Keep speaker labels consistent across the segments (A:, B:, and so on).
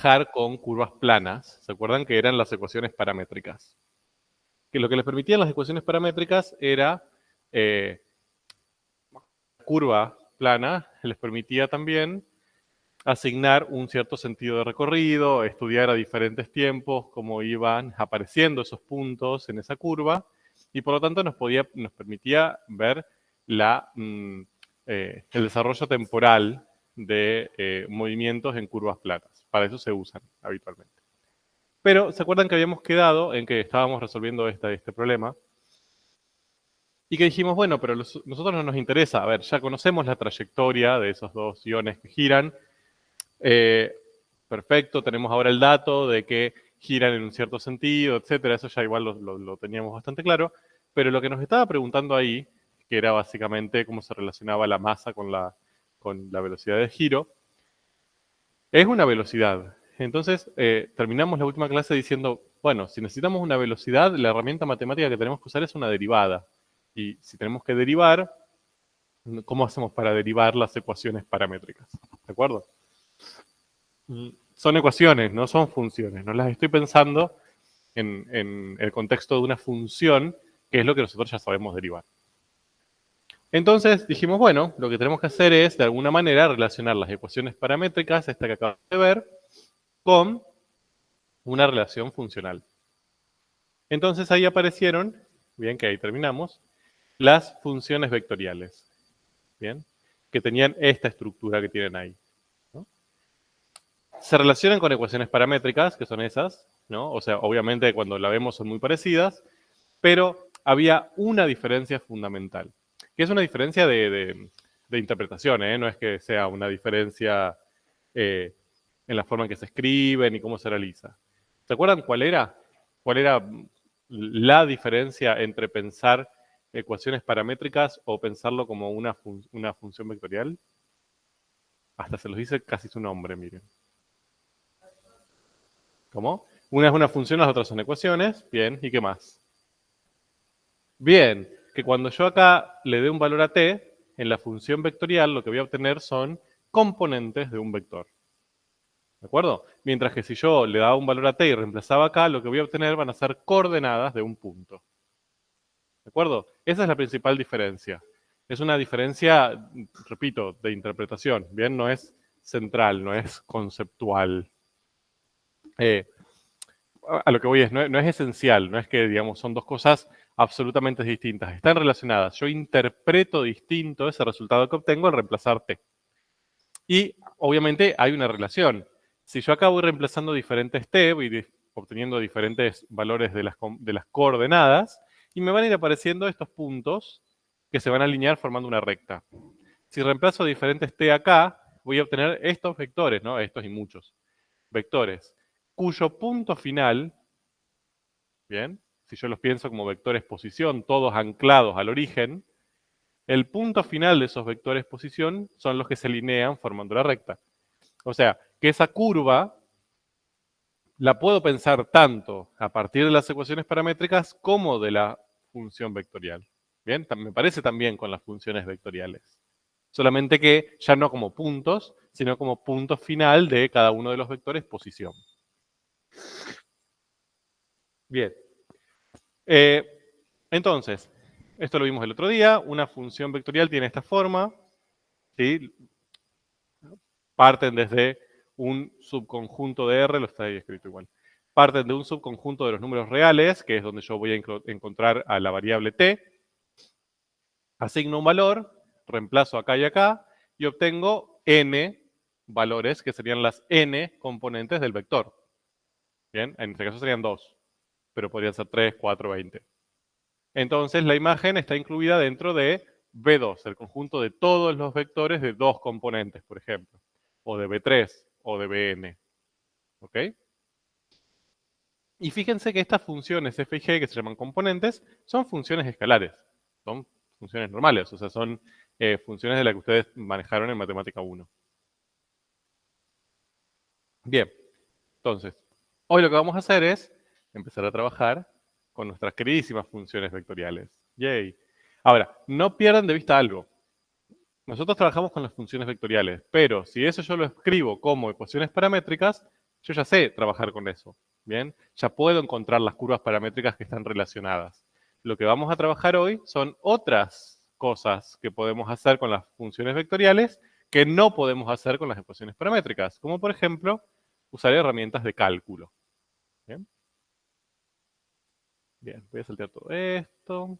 A: trabajar con curvas planas. ¿Se acuerdan que eran las ecuaciones paramétricas? Que lo que les permitían las ecuaciones paramétricas era curva plana, les permitía también asignar un cierto sentido de recorrido, estudiar a diferentes tiempos cómo iban apareciendo esos puntos en esa curva, y por lo tanto nos permitía ver el desarrollo temporal de movimientos en curvas planas. Para eso se usan habitualmente. Pero, ¿se acuerdan que habíamos quedado en que estábamos resolviendo este problema? Y que dijimos, bueno, pero nosotros no nos interesa. A ver, ya conocemos la trayectoria de esos dos iones que giran. Perfecto, tenemos ahora el dato de que giran en un cierto sentido, etcétera. Eso ya igual lo teníamos bastante claro. Pero lo que nos estaba preguntando ahí, que era básicamente cómo se relacionaba la masa con la velocidad de giro, es una velocidad. Entonces, terminamos la última clase diciendo, bueno, si necesitamos una velocidad, la herramienta matemática que tenemos que usar es una derivada. Y si tenemos que derivar, ¿cómo hacemos para derivar las ecuaciones paramétricas? ¿De acuerdo? Son ecuaciones, no son funciones. No las estoy pensando en el contexto de una función, que es lo que nosotros ya sabemos derivar. Entonces dijimos, bueno, lo que tenemos que hacer es, de alguna manera, relacionar las ecuaciones paramétricas, esta que acabamos de ver, con una relación funcional. Entonces ahí aparecieron, bien que ahí terminamos, las funciones vectoriales, bien, que tenían esta estructura que tienen ahí, ¿no? Se relacionan con ecuaciones paramétricas, que son esas, ¿no? O sea, obviamente cuando la vemos son muy parecidas, pero había una diferencia fundamental, que es una diferencia de interpretación, ¿eh? No es que sea una diferencia en la forma en que se escriben y cómo se realiza. ¿Se acuerdan cuál era? ¿Cuál era la diferencia entre pensar ecuaciones paramétricas o pensarlo como una función vectorial? Hasta se los dice casi su nombre, miren. ¿Cómo? Una es una función, las otras son ecuaciones. Bien, ¿y qué más? Bien, que cuando yo acá le dé un valor a t, en la función vectorial lo que voy a obtener son componentes de un vector. ¿De acuerdo? Mientras que si yo le daba un valor a t y reemplazaba acá, lo que voy a obtener van a ser coordenadas de un punto. ¿De acuerdo? Esa es la principal diferencia. Es una diferencia, repito, de interpretación. Bien, no es central, no es conceptual. A lo que voy es, no es esencial, no es que, digamos, son dos cosas absolutamente distintas. Están relacionadas. Yo interpreto distinto ese resultado que obtengo al reemplazar t. Y, obviamente, hay una relación. Si yo acá voy reemplazando diferentes t, voy obteniendo diferentes valores de las coordenadas, y me van a ir apareciendo estos puntos que se van a alinear formando una recta. Si reemplazo diferentes t acá, voy a obtener estos vectores, ¿no? Estos y muchos vectores, cuyo punto final, bien, si yo los pienso como vectores posición, todos anclados al origen, el punto final de esos vectores posición son los que se alinean formando la recta. O sea, que esa curva la puedo pensar tanto a partir de las ecuaciones paramétricas como de la función vectorial. Bien, me parece también con las funciones vectoriales. Solamente que ya no como puntos, sino como punto final de cada uno de los vectores posición. Bien. Entonces, esto lo vimos el otro día. Una función vectorial tiene esta forma, ¿sí? Parten desde un subconjunto de R, lo está ahí escrito igual. Parten de un subconjunto de los números reales, que es donde yo voy a encontrar a la variable t. Asigno un valor, reemplazo acá y acá, y obtengo n valores, que serían las n componentes del vector. Bien, en este caso serían 2, pero podrían ser 3, 4, 20. Entonces la imagen está incluida dentro de B2, el conjunto de todos los vectores de dos componentes, por ejemplo, o de B3 o de Bn. ¿Ok? Y fíjense que estas funciones f y g, que se llaman componentes, son funciones escalares. Son funciones normales, o sea, son funciones de las que ustedes manejaron en Matemática 1. Bien, entonces, hoy lo que vamos a hacer es empezar a trabajar con nuestras queridísimas funciones vectoriales. ¡Yay! Ahora, no pierdan de vista algo. Nosotros trabajamos con las funciones vectoriales, pero si eso yo lo escribo como ecuaciones paramétricas, yo ya sé trabajar con eso, ¿bien? Ya puedo encontrar las curvas paramétricas que están relacionadas. Lo que vamos a trabajar hoy son otras cosas que podemos hacer con las funciones vectoriales que no podemos hacer con las ecuaciones paramétricas, como por ejemplo usar herramientas de cálculo. ¿Bien? Bien, voy a saltear todo esto.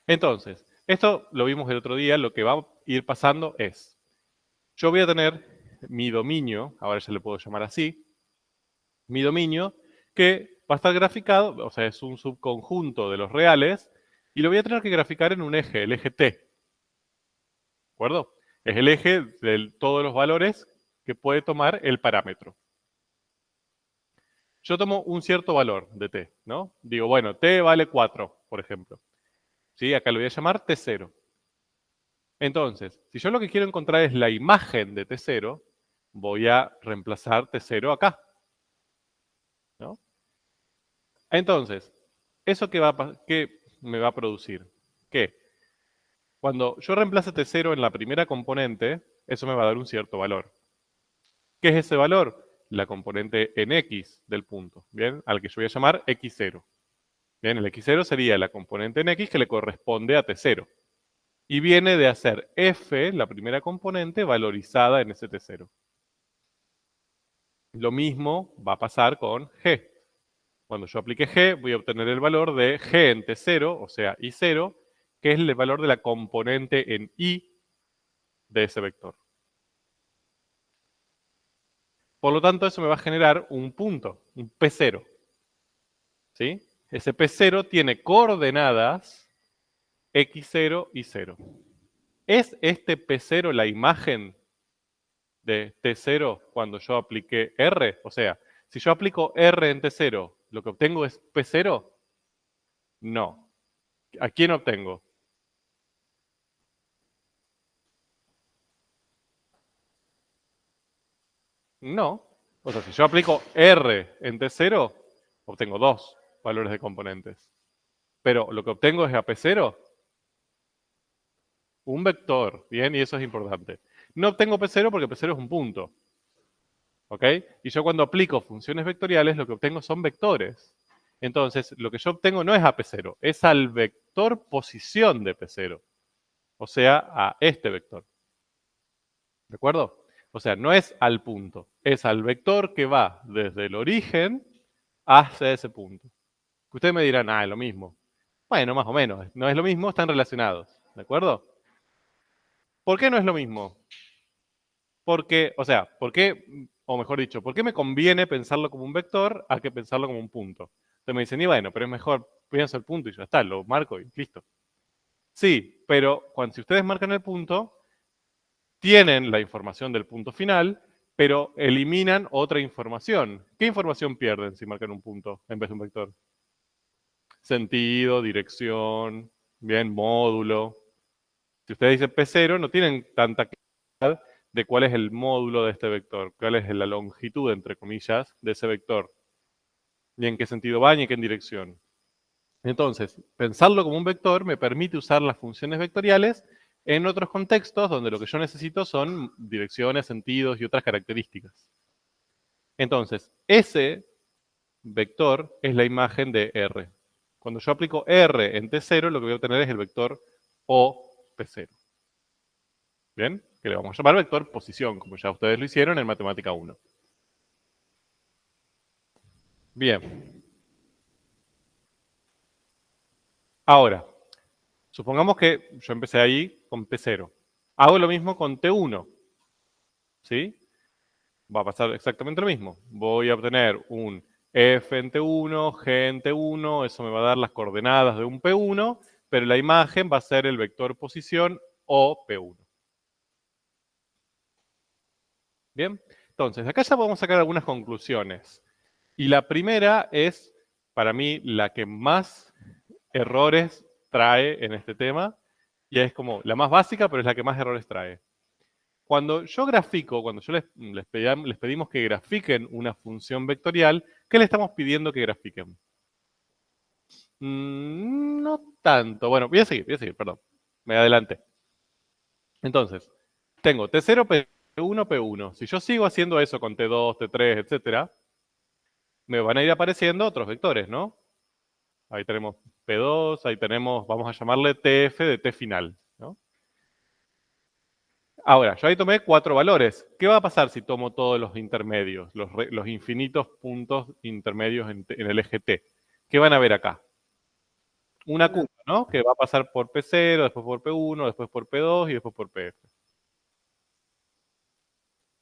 A: Entonces, esto lo vimos el otro día, lo que va a ir pasando es, yo voy a tener mi dominio, ahora ya le puedo llamar así, mi dominio, que va a estar graficado, o sea, es un subconjunto de los reales, y lo voy a tener que graficar en un eje, el eje T, ¿de acuerdo? Es el eje de todos los valores que puede tomar el parámetro. Yo tomo un cierto valor de T, ¿no? Digo, bueno, T vale 4, por ejemplo. ¿Sí? Acá lo voy a llamar T0. Entonces, si yo lo que quiero encontrar es la imagen de T0, voy a reemplazar T0 acá, ¿no? Entonces, ¿eso qué me va a producir? Que cuando yo reemplace T0 en la primera componente, eso me va a dar un cierto valor. ¿Qué es ese valor? La componente en X del punto, ¿bien? Al que yo voy a llamar X0. Bien, el X0 sería la componente en X que le corresponde a T0. Y viene de hacer F, la primera componente, valorizada en ese T0. Lo mismo va a pasar con G. Cuando yo aplique G, voy a obtener el valor de G en T0, o sea, I0, que es el valor de la componente en I de ese vector. Por lo tanto, eso me va a generar un punto, un P0. ¿Sí? Ese P0 tiene coordenadas X0 y 0. ¿Es este P0 la imagen de T0 cuando yo apliqué R? O sea, si yo aplico R en T0, ¿lo que obtengo es P0? No. ¿A quién obtengo? No. O sea, si yo aplico R en T0, obtengo dos valores de componentes. Pero lo que obtengo es a P0, un vector. Bien, y eso es importante. No obtengo P0 porque P0 es un punto. ¿Ok? Y yo cuando aplico funciones vectoriales, lo que obtengo son vectores. Entonces, lo que yo obtengo no es a P0, es al vector posición de P0. O sea, a este vector. ¿De acuerdo? O sea, no es al punto, es al vector que va desde el origen hacia ese punto. Ustedes me dirán, es lo mismo. Bueno, más o menos, no es lo mismo, están relacionados. ¿De acuerdo? ¿Por qué no es lo mismo? Porque, o sea, ¿por qué, o mejor dicho, por qué me conviene pensarlo como un vector a que pensarlo como un punto? Entonces me dicen, y bueno, pero es mejor, pienso el punto y ya está, lo marco y listo. Sí, pero si ustedes marcan el punto, tienen la información del punto final, pero eliminan otra información. ¿Qué información pierden si marcan un punto en vez de un vector? Sentido, dirección, bien, módulo. Si ustedes dicen P0, no tienen tanta claridad de cuál es el módulo de este vector, cuál es la longitud, entre comillas, de ese vector, y en qué sentido va y en qué dirección. Entonces, pensarlo como un vector me permite usar las funciones vectoriales en otros contextos donde lo que yo necesito son direcciones, sentidos y otras características. Entonces, ese vector es la imagen de R. Cuando yo aplico R en T0, lo que voy a obtener es el vector OP0. ¿Bien? Que le vamos a llamar vector posición, como ya ustedes lo hicieron en Matemática 1. Bien. Ahora, supongamos que yo empecé ahí con P0. Hago lo mismo con T1. ¿Sí? Va a pasar exactamente lo mismo. Voy a obtener un F en T1, G en T1, eso me va a dar las coordenadas de un P1, pero la imagen va a ser el vector posición o P1. Bien, entonces acá ya podemos sacar algunas conclusiones. Y la primera es, para mí, la que más errores trae en este tema, y es como la más básica, pero es la que más errores trae. Cuando yo grafico, cuando yo les pedimos que grafiquen una función vectorial, ¿qué le estamos pidiendo que grafiquen? No tanto. Bueno, voy a seguir, perdón. Me adelanté. Entonces, tengo T0, P1, P1. Si yo sigo haciendo eso con T2, T3, etcétera, me van a ir apareciendo otros vectores, ¿no? Ahí tenemos P2, ahí tenemos, vamos a llamarle TF de T final, ¿no? Ahora, yo ahí tomé 4 valores. ¿Qué va a pasar si tomo todos los intermedios, los infinitos puntos intermedios en el eje T? ¿Qué van a ver acá? Una curva, ¿no? Que va a pasar por P0, después por P1, después por P2 y después por PF.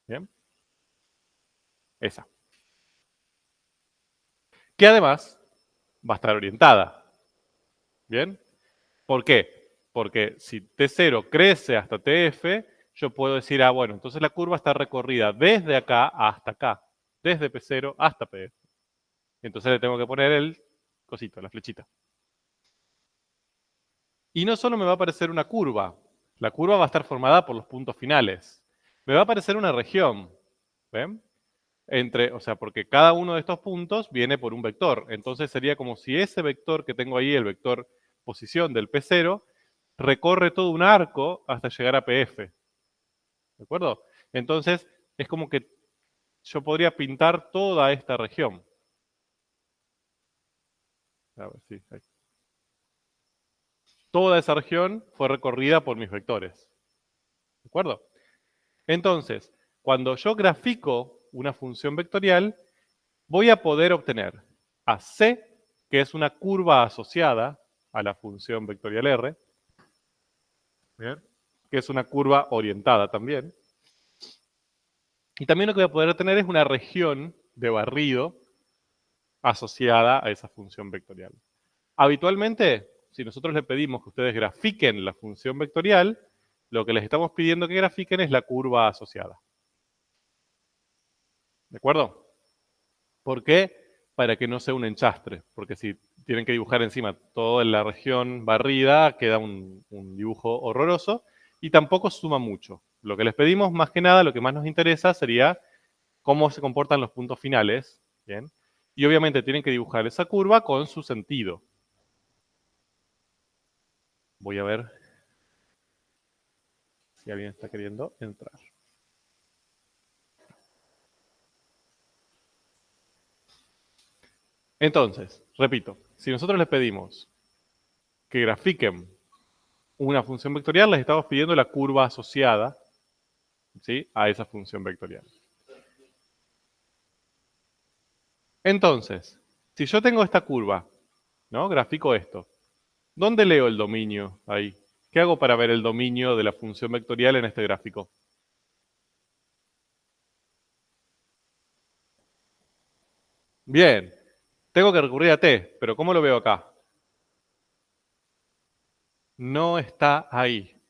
A: ¿Bien? Esa. Que además va a estar orientada. ¿Bien? ¿Por qué? Porque si T0 crece hasta TF, yo puedo decir, ah, bueno, entonces la curva está recorrida desde acá hasta acá, desde P0 hasta PF. Entonces le tengo que poner el cosito, la flechita. Y no solo me va a aparecer una curva, la curva va a estar formada por los puntos finales. Me va a aparecer una región, ¿ven? O sea, porque cada uno de estos puntos viene por un vector. Entonces sería como si ese vector que tengo ahí, el vector posición del P0, recorre todo un arco hasta llegar a PF. ¿De acuerdo? Entonces, es como que yo podría pintar toda esta región. A ver, sí, ahí. Toda esa región fue recorrida por mis vectores. ¿De acuerdo? Entonces, cuando yo grafico una función vectorial, voy a poder obtener a C, que es una curva asociada a la función vectorial R, ¿bien? Que es una curva orientada también. Y también lo que voy a poder tener es una región de barrido asociada a esa función vectorial. Habitualmente, si nosotros le pedimos que ustedes grafiquen la función vectorial, lo que les estamos pidiendo que grafiquen es la curva asociada. ¿De acuerdo? ¿Por qué? Para que no sea un enchastre, porque si tienen que dibujar encima toda la región barrida, queda un dibujo horroroso y tampoco suma mucho. Lo que les pedimos, más que nada, lo que más nos interesa sería cómo se comportan los puntos finales, ¿bien? Y obviamente tienen que dibujar esa curva con su sentido. Voy a ver si alguien está queriendo entrar. Entonces, repito, si nosotros les pedimos que grafiquen una función vectorial, les estamos pidiendo la curva asociada, ¿sí?, a esa función vectorial. Entonces, si yo tengo esta curva, ¿no? Grafico esto. ¿Dónde leo el dominio ahí? ¿Qué hago para ver el dominio de la función vectorial en este gráfico? Bien, tengo que recurrir a T, pero ¿cómo lo veo acá? No está ahí.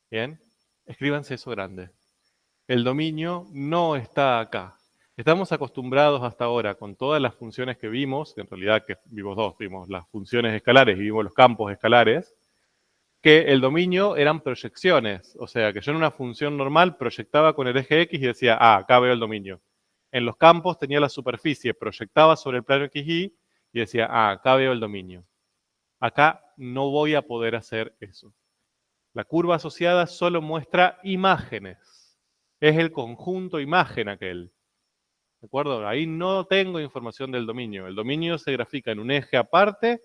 A: Bien, escríbanse eso grande. El dominio no está acá. Estamos acostumbrados hasta ahora con todas las funciones que vimos, en realidad que vimos dos, vimos las funciones escalares y vimos los campos escalares, que el dominio eran proyecciones, o sea, que yo en una función normal proyectaba con el eje X y decía, ah, acá veo el dominio. En los campos tenía la superficie, proyectaba sobre el plano XY y decía, ah, acá veo el dominio. Acá no voy a poder hacer eso. La curva asociada solo muestra imágenes. Es el conjunto imagen aquel. ¿De acuerdo? Ahí no tengo información del dominio. El dominio se grafica en un eje aparte,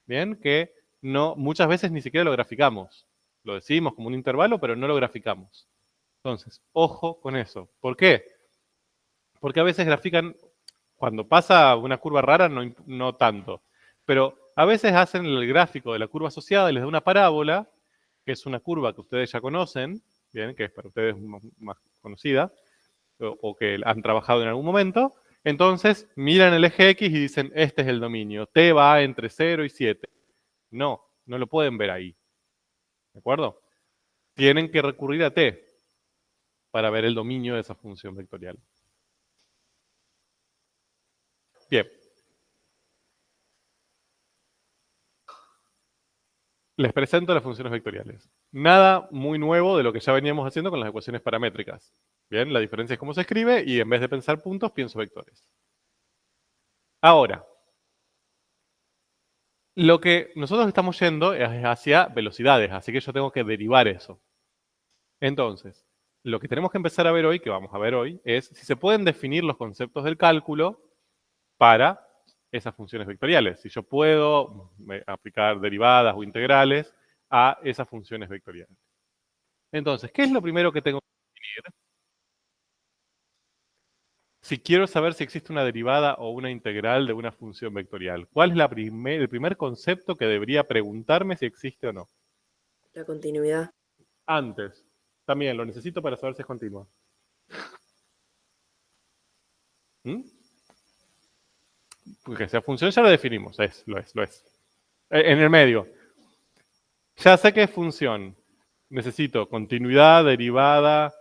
A: ¿bien? Que no, muchas veces ni siquiera lo graficamos. Lo decimos como un intervalo, pero no lo graficamos. Entonces, ojo con eso. ¿Por qué? Porque a veces grafican, cuando pasa una curva rara, no tanto. Pero a veces hacen el gráfico de la curva asociada y les da una parábola, que es una curva que ustedes ya conocen, ¿bien? Que es para ustedes más conocida, o que han trabajado en algún momento. Entonces, miran el eje X y dicen, este es el dominio. T va entre 0 y 7. No, no lo pueden ver ahí. ¿De acuerdo? Tienen que recurrir a T para ver el dominio de esa función vectorial. Bien. Les presento las funciones vectoriales. Nada muy nuevo de lo que ya veníamos haciendo con las ecuaciones paramétricas. Bien, la diferencia es cómo se escribe y en vez de pensar puntos, pienso vectores. Ahora, lo que nosotros estamos yendo es hacia velocidades, así que yo tengo que derivar eso. Entonces, lo que tenemos que empezar a ver hoy, que vamos a ver hoy, es si se pueden definir los conceptos del cálculo para esas funciones vectoriales. Si yo puedo aplicar derivadas o integrales a esas funciones vectoriales. Entonces, ¿qué es lo primero que tengo que definir? Si quiero saber si existe una derivada o una integral de una función vectorial, ¿cuál es el primer concepto que debería preguntarme si existe o no?
B: La continuidad.
A: Antes. También lo necesito para saber si es continua. ¿Mm? Porque sea función ya lo definimos, lo es. En el medio. Ya sé que es función. Necesito continuidad, derivada,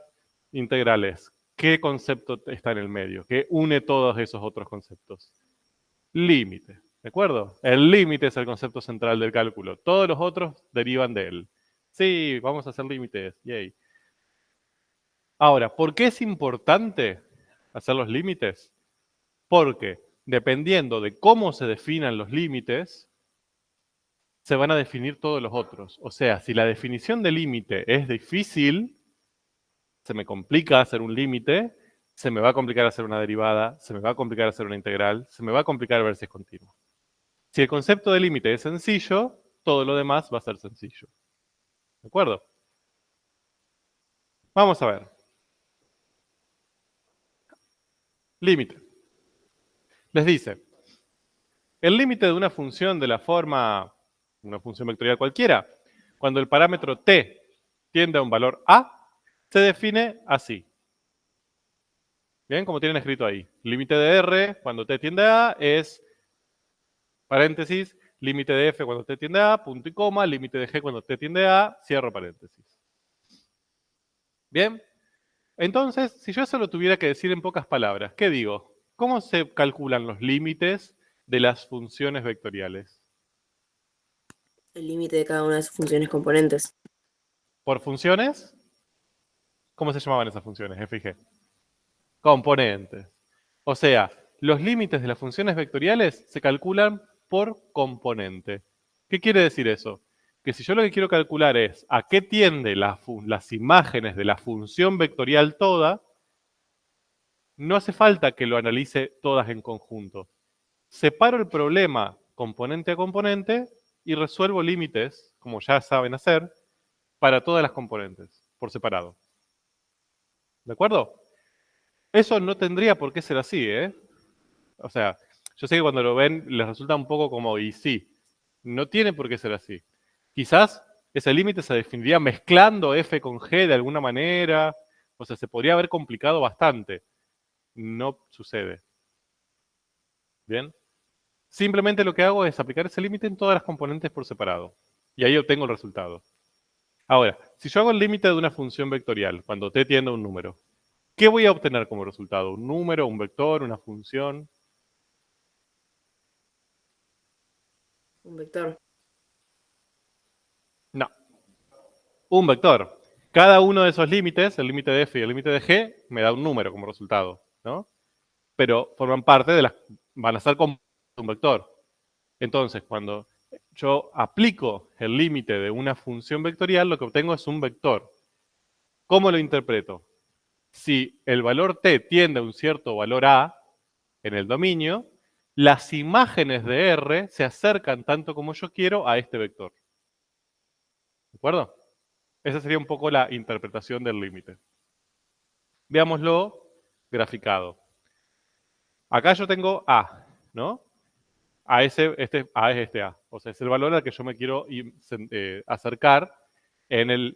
A: integrales. ¿Qué concepto está en el medio? ¿Qué une todos esos otros conceptos? Límite. ¿De acuerdo? El límite es el concepto central del cálculo. Todos los otros derivan de él. Sí, vamos a hacer límites. Yay. Ahora, ¿por qué es importante hacer los límites? Porque dependiendo de cómo se definan los límites, se van a definir todos los otros. O sea, si la definición de límite es difícil, se me complica hacer un límite, se me va a complicar hacer una derivada, se me va a complicar hacer una integral, se me va a complicar ver si es continuo. Si el concepto de límite es sencillo, todo lo demás va a ser sencillo. ¿De acuerdo? Vamos a ver. Límite. Les dice, el límite de una función de la forma, una función vectorial cualquiera, cuando el parámetro t tiende a un valor a, se define así. Bien, como tienen escrito ahí. Límite de r cuando t tiende a es, paréntesis, límite de f cuando t tiende a, punto y coma, límite de g cuando t tiende a, cierro paréntesis. Bien, entonces, si yo eso lo tuviera que decir en pocas palabras, ¿qué digo? ¿Cómo se calculan los límites de las funciones vectoriales?
B: El límite de cada una de sus funciones componentes.
A: ¿Por funciones? ¿Cómo se llamaban esas funciones? F y G. Componentes. O sea, los límites de las funciones vectoriales se calculan por componente. ¿Qué quiere decir eso? Que si yo lo que quiero calcular es a qué tiende las imágenes de la función vectorial toda, no hace falta que lo analice todas en conjunto. Separo el problema componente a componente y resuelvo límites, como ya saben hacer, para todas las componentes, por separado. ¿De acuerdo? Eso no tendría por qué ser así, ¿eh? O sea, yo sé que cuando lo ven les resulta un poco como, y sí, no tiene por qué ser así. Quizás ese límite se definiría mezclando f con g de alguna manera, o sea, se podría haber complicado bastante. No sucede. ¿Bien? Simplemente lo que hago es aplicar ese límite en todas las componentes por separado. Y ahí obtengo el resultado. Ahora, si yo hago el límite de una función vectorial, cuando t tiende a un número, ¿qué voy a obtener como resultado? ¿Un número, un vector, una función?
B: Un vector.
A: No, un vector. Cada uno de esos límites, el límite de f y el límite de g, me da un número como resultado, ¿no? Pero forman parte de las, van a ser como un vector. Entonces, cuando yo aplico el límite de una función vectorial, lo que obtengo es un vector. ¿Cómo lo interpreto? Si el valor t tiende a un cierto valor a en el dominio, las imágenes de R se acercan tanto como yo quiero a este vector. ¿De acuerdo? Esa sería un poco la interpretación del límite. Veámoslo graficado. Acá yo tengo A, ¿no? A es este A. O sea, es el valor al que yo me quiero acercar en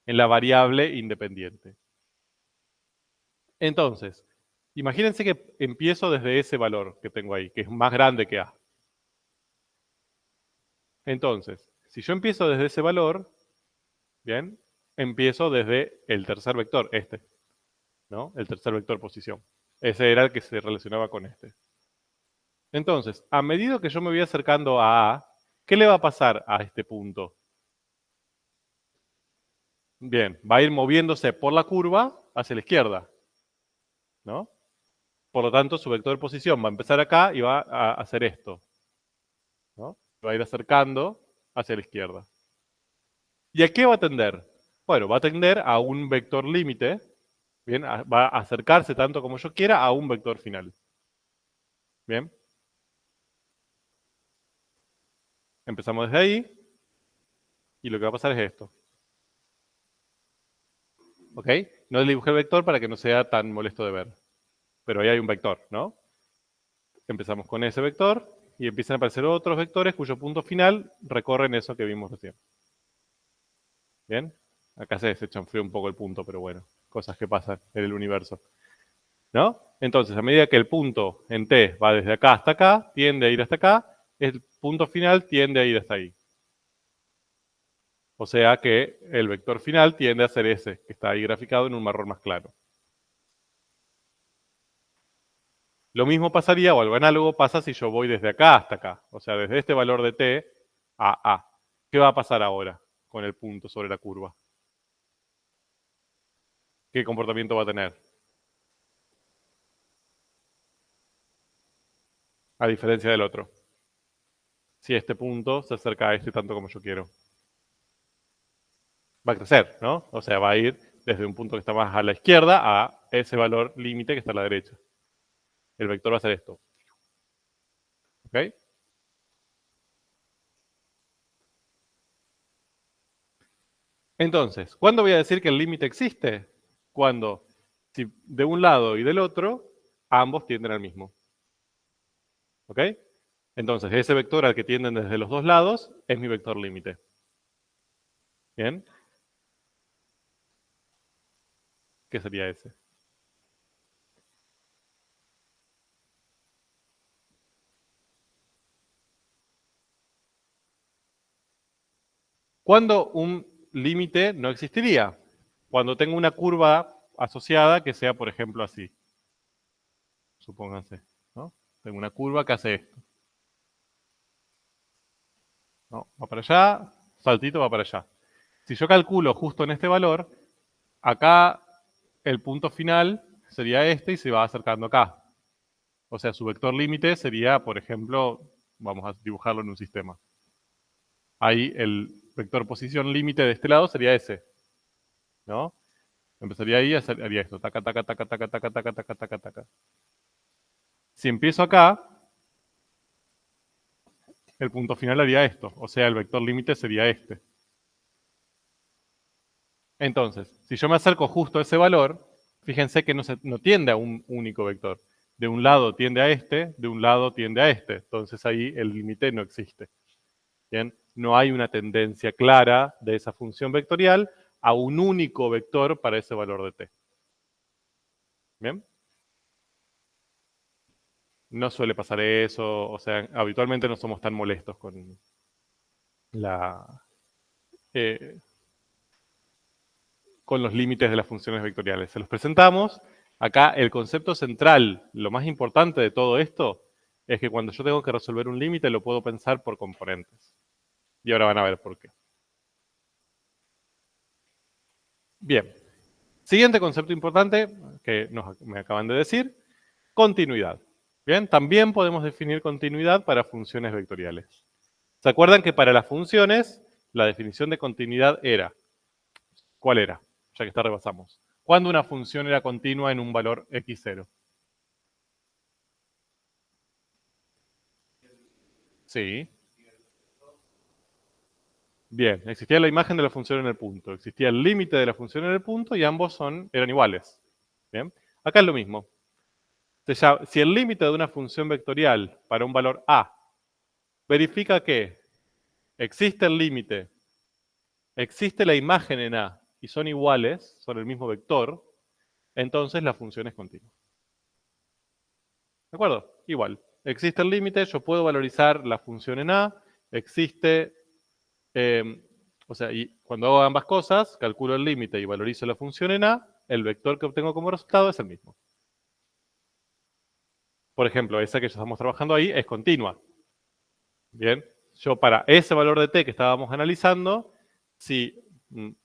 A: la variable independiente. Entonces, imagínense que empiezo desde ese valor que tengo ahí, que es más grande que A. Entonces, si yo empiezo desde ese valor, ¿bien? Empiezo desde el tercer vector, este, ¿no? El tercer vector posición. Ese era el que se relacionaba con este. Entonces, a medida que yo me voy acercando a A, ¿qué le va a pasar a este punto? Bien, va a ir moviéndose por la curva hacia la izquierda, ¿no? Por lo tanto, su vector de posición va a empezar acá y va a hacer esto, ¿no? Va a ir acercando hacia la izquierda. ¿Y a qué va a tender? Bueno, va a tender a un vector límite, ¿bien? Va a acercarse tanto como yo quiera a un vector final. ¿Bien? Empezamos desde ahí, y lo que va a pasar es esto. ¿Ok? No le dibujé el vector para que no sea tan molesto de ver. Pero ahí hay un vector, ¿no? Empezamos con ese vector, y empiezan a aparecer otros vectores cuyo punto final recorren eso que vimos recién. ¿Bien? Acá se chanfleó un poco el punto, pero bueno, cosas que pasan en el universo. ¿No? Entonces, a medida que el punto en T va desde acá hasta acá, tiende a ir hasta acá, el punto final tiende a ir hasta ahí. O sea que el vector final tiende a ser ese, que está ahí graficado en un marrón más claro. Lo mismo pasaría, o algo análogo pasa si yo voy desde acá hasta acá. O sea, desde este valor de T a A. ¿Qué va a pasar ahora con el punto sobre la curva? ¿Qué comportamiento va a tener? A diferencia del otro. Si este punto se acerca a este tanto como yo quiero. Va a crecer, ¿no? O sea, va a ir desde un punto que está más a la izquierda a ese valor límite que está a la derecha. El vector va a ser esto. ¿Ok? Entonces, ¿cuándo voy a decir que el límite existe? Cuando, si de un lado y del otro, ambos tienden al mismo. ¿Ok? Entonces, ese vector al que tienden desde los dos lados es mi vector límite. ¿Bien? ¿Qué sería ese? ¿Cuándo un límite no existiría? Cuando tengo una curva asociada que sea, por ejemplo, así. Supónganse, ¿no? Tengo una curva que hace esto. ¿No? Va para allá, saltito va para allá. Si yo calculo justo en este valor, acá el punto final sería este y se va acercando acá. O sea, su vector límite sería, por ejemplo, vamos a dibujarlo en un sistema. Ahí el vector posición límite de este lado sería ese, ¿no? Empezaría ahí y haría esto, taca, taca, taca, taca, taca, taca, taca, taca, taca. Si empiezo acá, el punto final haría esto, o sea, el vector límite sería este. Entonces, si yo me acerco justo a ese valor, fíjense que no tiende a un único vector. De un lado tiende a este, de un lado tiende a este. Entonces ahí el límite no existe. ¿Bien? No hay una tendencia clara de esa función vectorial a un único vector para ese valor de t. ¿Bien? No suele pasar eso, o sea, habitualmente no somos tan molestos con eh, con los límites de las funciones vectoriales. Se los presentamos. Acá el concepto central, lo más importante de todo esto, es que cuando yo tengo que resolver un límite lo puedo pensar por componentes. Y ahora van a ver por qué. Bien. Siguiente concepto importante que me acaban de decir, continuidad. Bien, también podemos definir continuidad para funciones vectoriales. ¿Se acuerdan que para las funciones la definición de continuidad era? ¿Cuál era? Ya que esta repasamos. ¿Cuándo una función era continua en un valor x0? Sí. Bien, existía la imagen de la función en el punto, existía el límite de la función en el punto y ambos eran iguales. Bien, acá es lo mismo. Si el límite de una función vectorial para un valor a verifica que existe el límite, existe la imagen en a y son iguales, son el mismo vector, entonces la función es continua. ¿De acuerdo? Igual. Existe el límite, yo puedo valorizar la función en a, existe o sea, y cuando hago ambas cosas, calculo el límite y valorizo la función en a, el vector que obtengo como resultado es el mismo. Por ejemplo, esa que ya estamos trabajando ahí es continua. Bien, yo para ese valor de t que estábamos analizando, si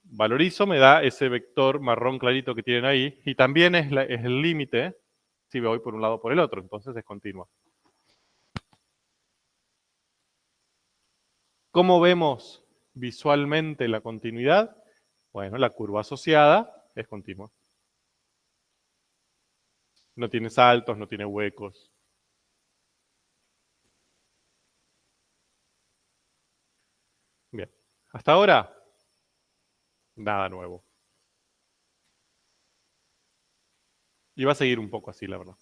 A: valorizo, me da ese vector marrón clarito que tienen ahí, y también es el límite si me voy por un lado o por el otro, entonces es continua. ¿Cómo vemos visualmente la continuidad? Bueno, la curva asociada es continua. No tiene saltos, no tiene huecos. Bien. Hasta ahora, nada nuevo. Y va a seguir un poco así, la verdad.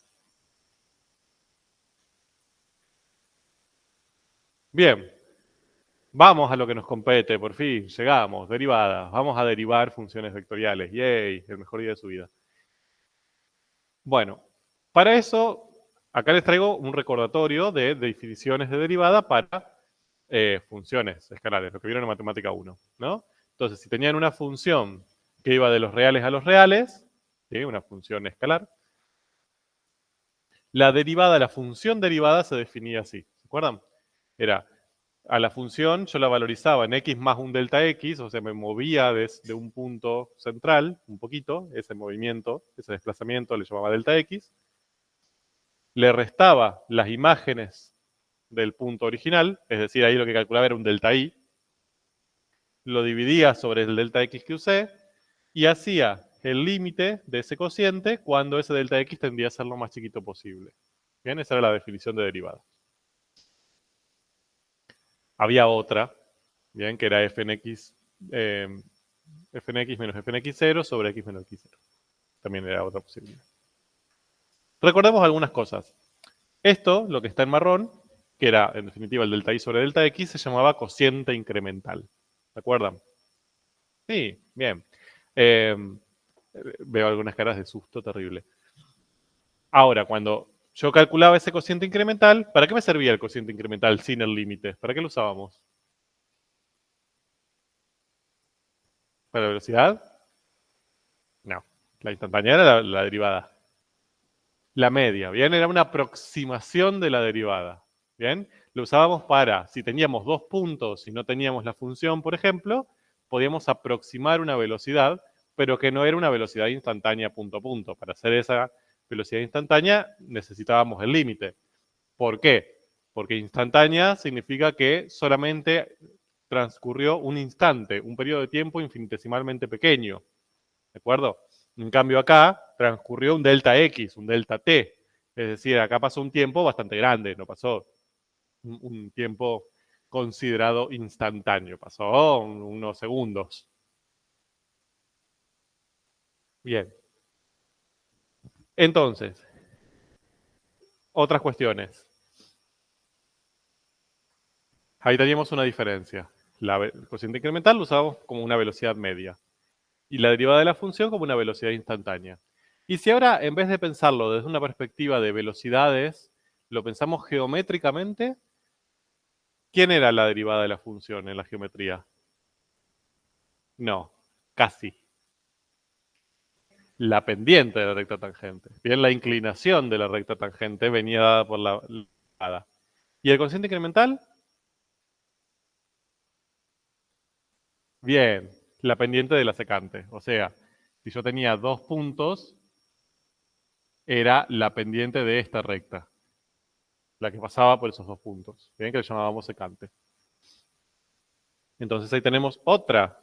A: Bien. Vamos a lo que nos compete, por fin, llegamos, derivadas. Vamos a derivar funciones vectoriales. ¡Yay! El mejor día de su vida. Bueno, para eso, acá les traigo un recordatorio de definiciones de derivada para funciones escalares, lo que vieron en matemática 1, ¿no? Entonces, si tenían una función que iba de los reales a los reales, ¿sí? Una función escalar, la derivada, la función derivada se definía así, ¿se acuerdan? Era, a la función yo la valorizaba en x más un delta x, o sea, me movía desde un punto central, un poquito, ese movimiento, ese desplazamiento le llamaba delta x, le restaba las imágenes del punto original, es decir, ahí lo que calculaba era un delta y, lo dividía sobre el delta x que usé y hacía el límite de ese cociente cuando ese delta x tendía a ser lo más chiquito posible. Bien, esa era la definición de derivada. Había otra, bien, que era fnx, fnx menos fnx0 sobre x menos x0. También era otra posibilidad. Recordemos algunas cosas. Esto, lo que está en marrón, que era en definitiva el delta y sobre delta x, se llamaba cociente incremental. ¿Se acuerdan? Sí, bien. Veo algunas caras de susto terrible. Ahora, cuando yo calculaba ese cociente incremental, ¿para qué me servía el cociente incremental sin el límite? ¿Para qué lo usábamos? ¿Para la velocidad? No. La instantánea era la derivada. La media, ¿bien? Era una aproximación de la derivada. ¿Bien? Lo usábamos para, si teníamos dos puntos y no teníamos la función, por ejemplo, podíamos aproximar una velocidad, pero que no era una velocidad instantánea punto a punto. Para hacer esa velocidad instantánea necesitábamos el límite. ¿Por qué? Porque instantánea significa que solamente transcurrió un instante, un periodo de tiempo infinitesimalmente pequeño. ¿De acuerdo? En cambio acá transcurrió un delta X, un delta T. Es decir, acá pasó un tiempo bastante grande, no pasó un tiempo considerado instantáneo, pasó unos segundos. Bien. Entonces, otras cuestiones. Ahí teníamos una diferencia. El cociente incremental lo usábamos como una velocidad media y la derivada de la función como una velocidad instantánea. Y si ahora, en vez de pensarlo desde una perspectiva de velocidades, lo pensamos geométricamente, ¿quién era la derivada de la función en la geometría? No, casi. La pendiente de la recta tangente. Bien, la inclinación de la recta tangente venía dada por la derivada. ¿Y el cociente incremental? Bien, la pendiente de la secante. O sea, si yo tenía dos puntos, era la pendiente de esta recta. La que pasaba por esos dos puntos. Bien, que le llamábamos secante. Entonces ahí tenemos otra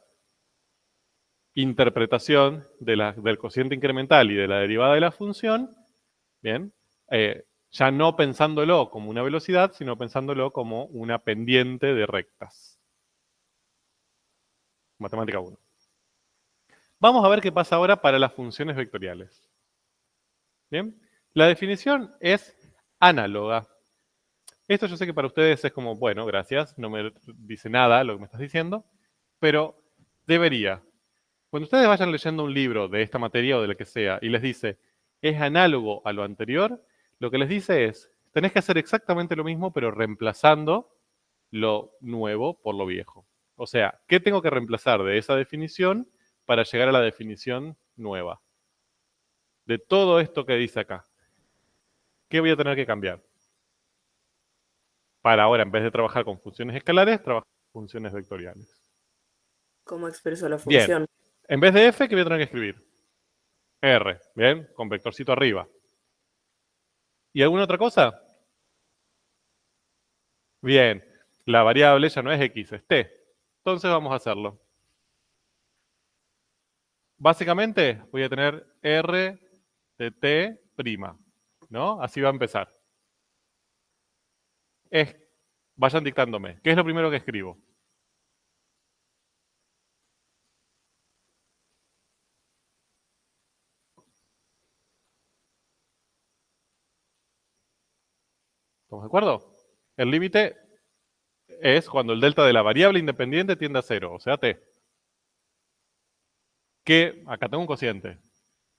A: interpretación del cociente incremental y de la derivada de la función. Bien, ya no pensándolo como una velocidad, sino pensándolo como una pendiente de rectas. Matemática 1. Vamos a ver qué pasa ahora para las funciones vectoriales. Bien, la definición es análoga. Esto yo sé que para ustedes es como, bueno, gracias, no me dice nada lo que me estás diciendo, pero debería. Cuando ustedes vayan leyendo un libro de esta materia o de la que sea y les dice, es análogo a lo anterior, lo que les dice es, tenés que hacer exactamente lo mismo, pero reemplazando lo nuevo por lo viejo. O sea, ¿qué tengo que reemplazar de esa definición para llegar a la definición nueva? De todo esto que dice acá, ¿qué voy a tener que cambiar? Para ahora, en vez de trabajar con funciones escalares, trabajar con funciones vectoriales.
B: ¿Cómo expreso la
A: Bien,
B: función?
A: en vez de f, ¿qué voy a tener que escribir? R, ¿bien? Con vectorcito arriba. ¿Y alguna otra cosa? Bien, la variable ya no es x, es t. Entonces vamos a hacerlo. básicamente voy a tener R de T prima, ¿no? Así va a empezar. Vayan dictándome. ¿Qué es lo primero que escribo? ¿Estamos de acuerdo? El límite es cuando el delta de la variable independiente tiende a 0, o sea, t. Que acá tengo un cociente.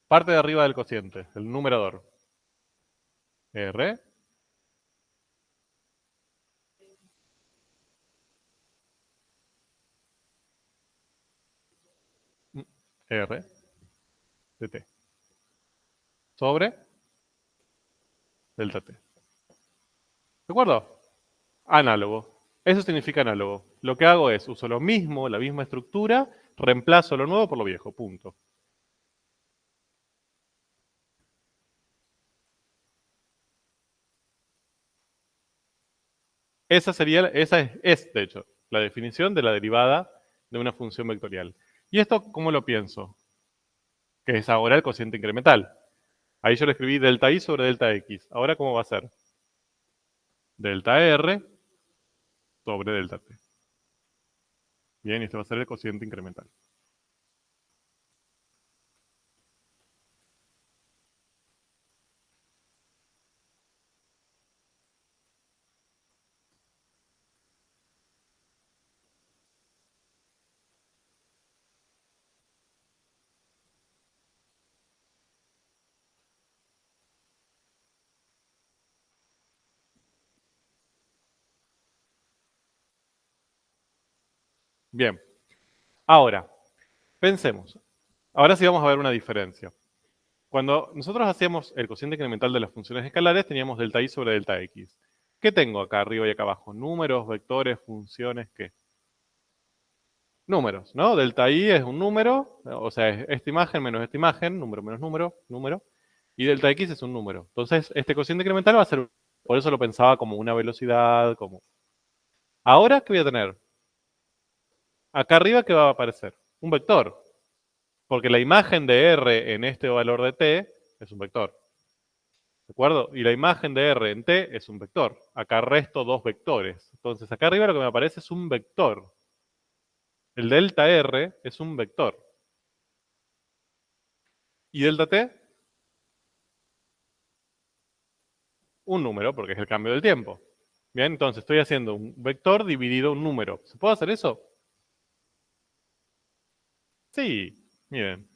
A: Parte de arriba del cociente, el numerador. R. R de t. Sobre delta t. ¿De acuerdo? Análogo. Eso significa análogo. Lo que hago es, uso lo mismo, la misma estructura, reemplazo lo nuevo por lo viejo, punto. Esa es, de hecho, la definición de la derivada de una función vectorial. ¿Y esto cómo lo pienso? Que es ahora el cociente incremental. Ahí yo le escribí delta i sobre delta x. Ahora, ¿cómo va a ser? Delta r sobre delta t. Bien, y este va a ser el cociente incremental. Bien. Ahora, pensemos. Ahora sí vamos a ver una diferencia. Cuando nosotros hacíamos el cociente incremental de las funciones escalares, teníamos delta i sobre delta x. ¿Qué tengo acá arriba y acá abajo? Números, vectores, funciones, ¿qué? Números, ¿no? Delta i es un número, o sea, es esta imagen menos esta imagen, número menos número, número, y delta x es un número. Entonces, este cociente incremental va a ser, por eso lo pensaba como una velocidad, como... Ahora, ¿qué voy a tener? Acá arriba, ¿qué va a aparecer? Un vector, porque la imagen de r en este valor de t es un vector. ¿De acuerdo? Y la imagen de R en T es un vector. Acá resto dos vectores. Entonces, acá arriba lo que me aparece es un vector. El delta R es un vector. ¿Y delta T? Un número, porque es el cambio del tiempo. Bien, entonces estoy haciendo un vector dividido un número. ¿Se puede hacer eso? Sí. Miren,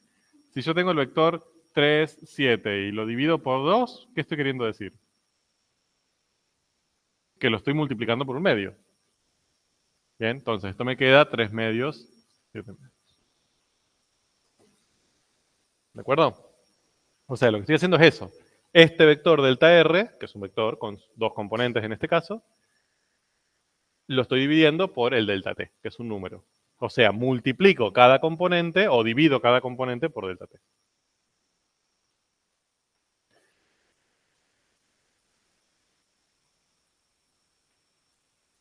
A: si yo tengo el vector 3, 7 y lo divido por 2, ¿qué estoy queriendo decir? Que lo estoy multiplicando por un medio. Bien, entonces esto me queda 3 medios, 7 medios. ¿De acuerdo? O sea, lo que estoy haciendo es eso. Este vector delta R, que es un vector con dos componentes en este caso, lo estoy dividiendo por el delta T, que es un número. O sea, multiplico cada componente o divido cada componente por delta T.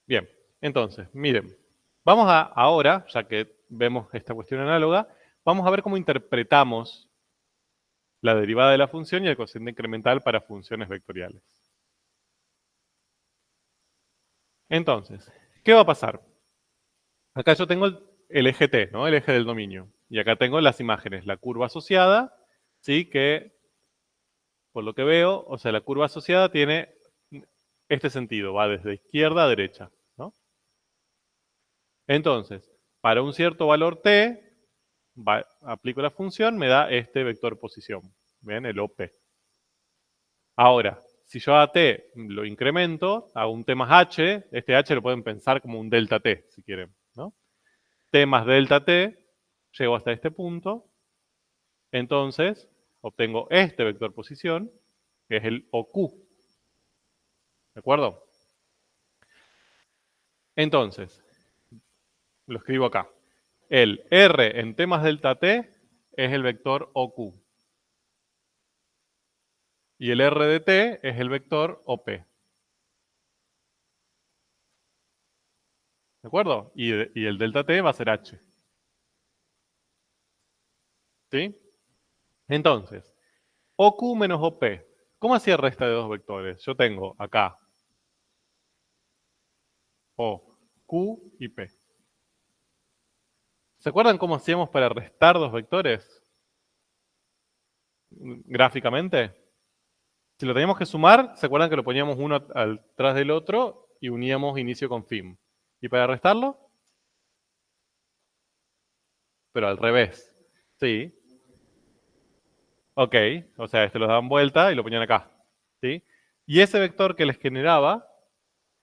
A: Bien, entonces, miren, vamos a ahora, ya que vemos esta cuestión análoga, vamos a ver cómo interpretamos la derivada de la función y el cociente incremental para funciones vectoriales. Entonces, ¿qué va a pasar? Acá yo tengo el eje T, ¿no? El eje del dominio. Y acá tengo las imágenes, la curva asociada, ¿sí? Que, por lo que veo, o sea, la curva asociada tiene este sentido, va desde izquierda a derecha, ¿no? Entonces, para un cierto valor T, aplico la función, me da este vector posición, ¿ven? El OP. Ahora, si yo a T lo incremento, hago un T más H, este H lo pueden pensar como un delta T, si quieren, ¿no? T más delta T, llego hasta este punto, entonces obtengo este vector posición, que es el OQ, ¿de acuerdo? Entonces, lo escribo acá. El R en T más delta T es el vector OQ. Y el R de T es el vector OP. ¿De acuerdo? Y el delta T va a ser H. ¿Sí? Entonces, OQ menos OP. ¿Cómo hacía resta de dos vectores? Yo tengo acá O, Q y P. ¿Se acuerdan cómo hacíamos para restar dos vectores? Gráficamente. Si lo teníamos que sumar, ¿se acuerdan que lo poníamos uno atrás del otro y uníamos inicio con fin? ¿Y para restarlo? Pero al revés. Sí. Ok. O sea, este lo daban vuelta y lo ponían acá. ¿Sí? Y ese vector que les generaba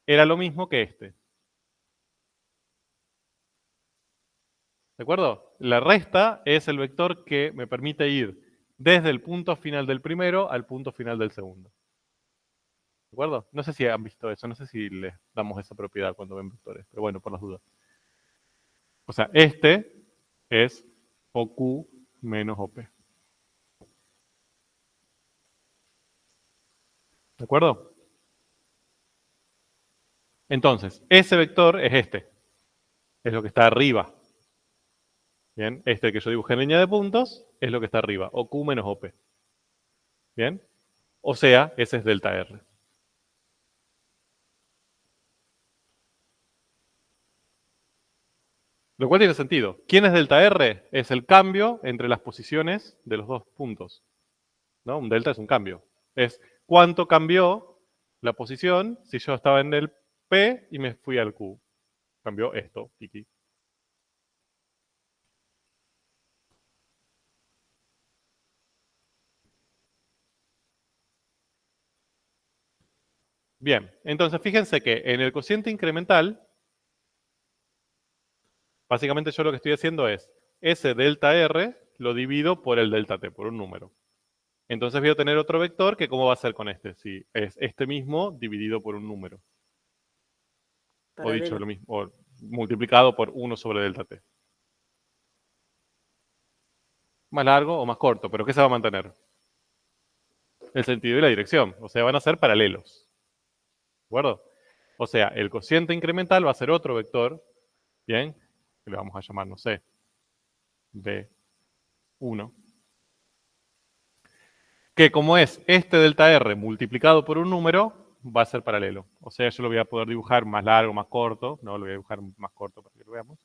A: era lo mismo que este. ¿De acuerdo? La resta es el vector que me permite ir desde el punto final del primero al punto final del segundo. ¿De acuerdo? No sé si han visto eso, no sé si les damos esa propiedad cuando ven vectores, pero bueno, por las dudas. O sea, este es OQ menos OP. ¿De acuerdo? Entonces, ese vector es este. Es lo que está arriba. Bien, este que yo dibujé en línea de puntos es lo que está arriba. OQ menos OP. Bien. O sea, ese es delta R. Lo cual tiene sentido. ¿Quién es delta R? Es el cambio entre las posiciones de los dos puntos. ¿No? Un delta es un cambio. Es cuánto cambió la posición si yo estaba en el P y me fui al Q. Cambió esto, Kiki. Bien, entonces fíjense que en el cociente incremental, básicamente yo lo que estoy haciendo es ese delta R lo divido por el delta T, por un número. Entonces voy a tener otro vector que ¿cómo va a ser con este? Si es este mismo dividido por un número. O dicho
B: Paralelo.
A: lo mismo, o multiplicado por 1 sobre delta T. Más largo o más corto, pero ¿qué se va a mantener? El sentido y la dirección. O sea, van a ser paralelos. ¿De acuerdo? O sea, el cociente incremental va a ser otro vector, ¿bien? Que le vamos a llamar, no sé, B1. Que como es este delta R multiplicado por un número, va a ser paralelo. O sea, yo lo voy a poder dibujar más largo, más corto. No, lo voy a dibujar más corto para que lo veamos.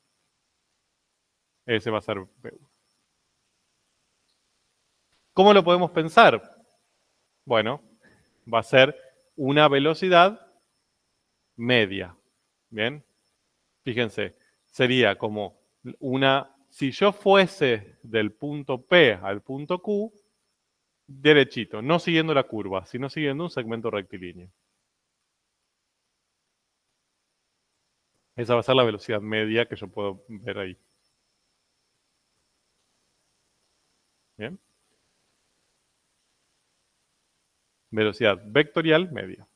A: Ese va a ser B1. ¿Cómo lo podemos pensar? Bueno, va a ser una velocidad media. ¿Bien? Fíjense, sería como una, si yo fuese del punto P al punto Q, derechito, no siguiendo la curva, sino siguiendo un segmento rectilíneo. Esa va a ser la velocidad media que yo puedo ver ahí. ¿Bien? Velocidad vectorial media.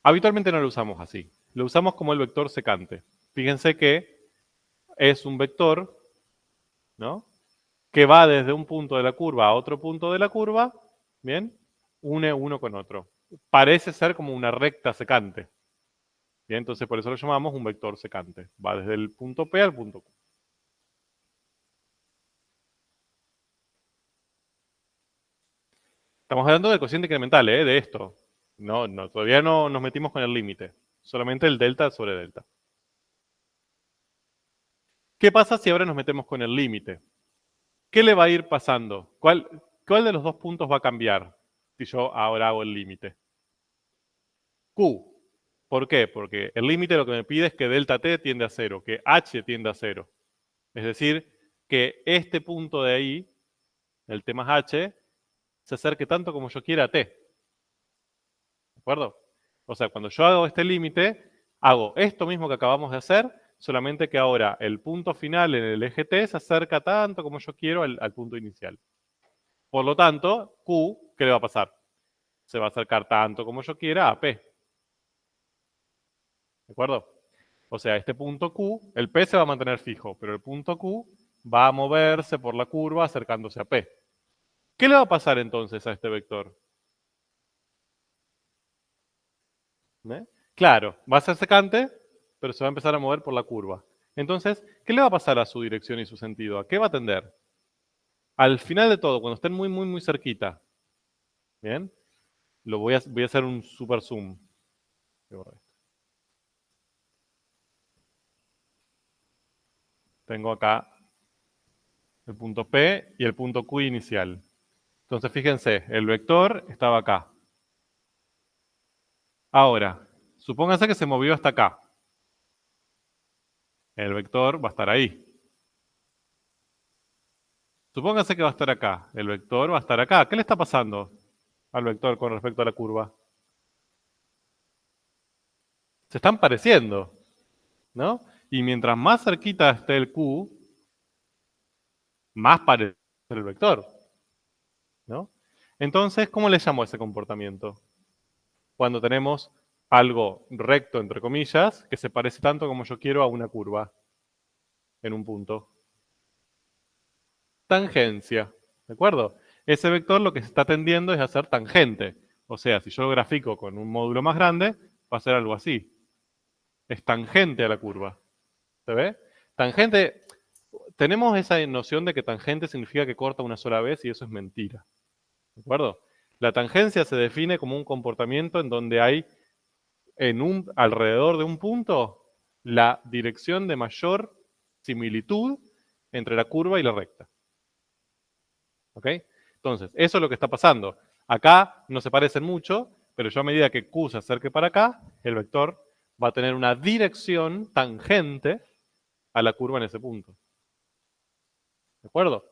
A: Habitualmente no lo usamos así. Lo usamos como el vector secante. Fíjense que es un vector, ¿no? Que va desde un punto de la curva a otro punto de la curva, ¿bien? Une uno con otro. Parece ser como una recta secante. Bien, entonces por eso lo llamamos un vector secante. Va desde el punto P al punto Q. Estamos hablando del cociente incremental, de esto. No, todavía no nos metimos con el límite. Solamente el delta sobre delta. ¿Qué pasa si ahora nos metemos con el límite? ¿Qué le va a ir pasando? ¿Cuál de los dos puntos va a cambiar si yo ahora hago el límite? Q. ¿Por qué? Porque el límite lo que me pide es que delta t tiende a 0, que h tiende a 0. Es decir, que este punto de ahí, el t más h, se acerque tanto como yo quiera a t. ¿De acuerdo? O sea, cuando yo hago este límite, hago esto mismo que acabamos de hacer, solamente que ahora el punto final en el eje t se acerca tanto como yo quiero al punto inicial. Por lo tanto, Q, ¿qué le va a pasar? Se va a acercar tanto como yo quiera a P. ¿De acuerdo? O sea, este punto Q, el P se va a mantener fijo, pero el punto Q va a moverse por la curva acercándose a P. ¿Qué le va a pasar entonces a este vector? ¿Eh? Claro, va a ser secante, pero se va a empezar a mover por la curva. Entonces, ¿qué le va a pasar a su dirección y su sentido? ¿A qué va a tender? Al final de todo, cuando estén muy, muy, muy cerquita, ¿bien? Voy a hacer un super zoom. Tengo acá el punto P y el punto Q inicial. Entonces, fíjense, el vector estaba acá. Ahora, supónganse que se movió hasta acá. El vector va a estar ahí. Supónganse que va a estar acá. El vector va a estar acá. ¿Qué le está pasando al vector con respecto a la curva? Se están pareciendo, ¿no? Y mientras más cerquita esté el Q, más parece el vector, ¿no? Entonces, ¿cómo le llamo a ese comportamiento? Cuando tenemos algo recto, entre comillas, que se parece tanto como yo quiero a una curva en un punto. Tangencia, ¿de acuerdo? Ese vector lo que se está tendiendo es a ser tangente. O sea, si yo lo grafico con un módulo más grande, va a ser algo así. Es tangente a la curva. ¿Se ve? Tangente, tenemos esa noción de que tangente significa que corta una sola vez y eso es mentira. ¿De acuerdo? La tangencia se define como un comportamiento en donde hay alrededor de un punto la dirección de mayor similitud entre la curva y la recta. ¿Ok? Entonces, eso es lo que está pasando. Acá no se parecen mucho, pero yo a medida que Q se acerque para acá, el vector va a tener una dirección tangente a la curva en ese punto. ¿De acuerdo?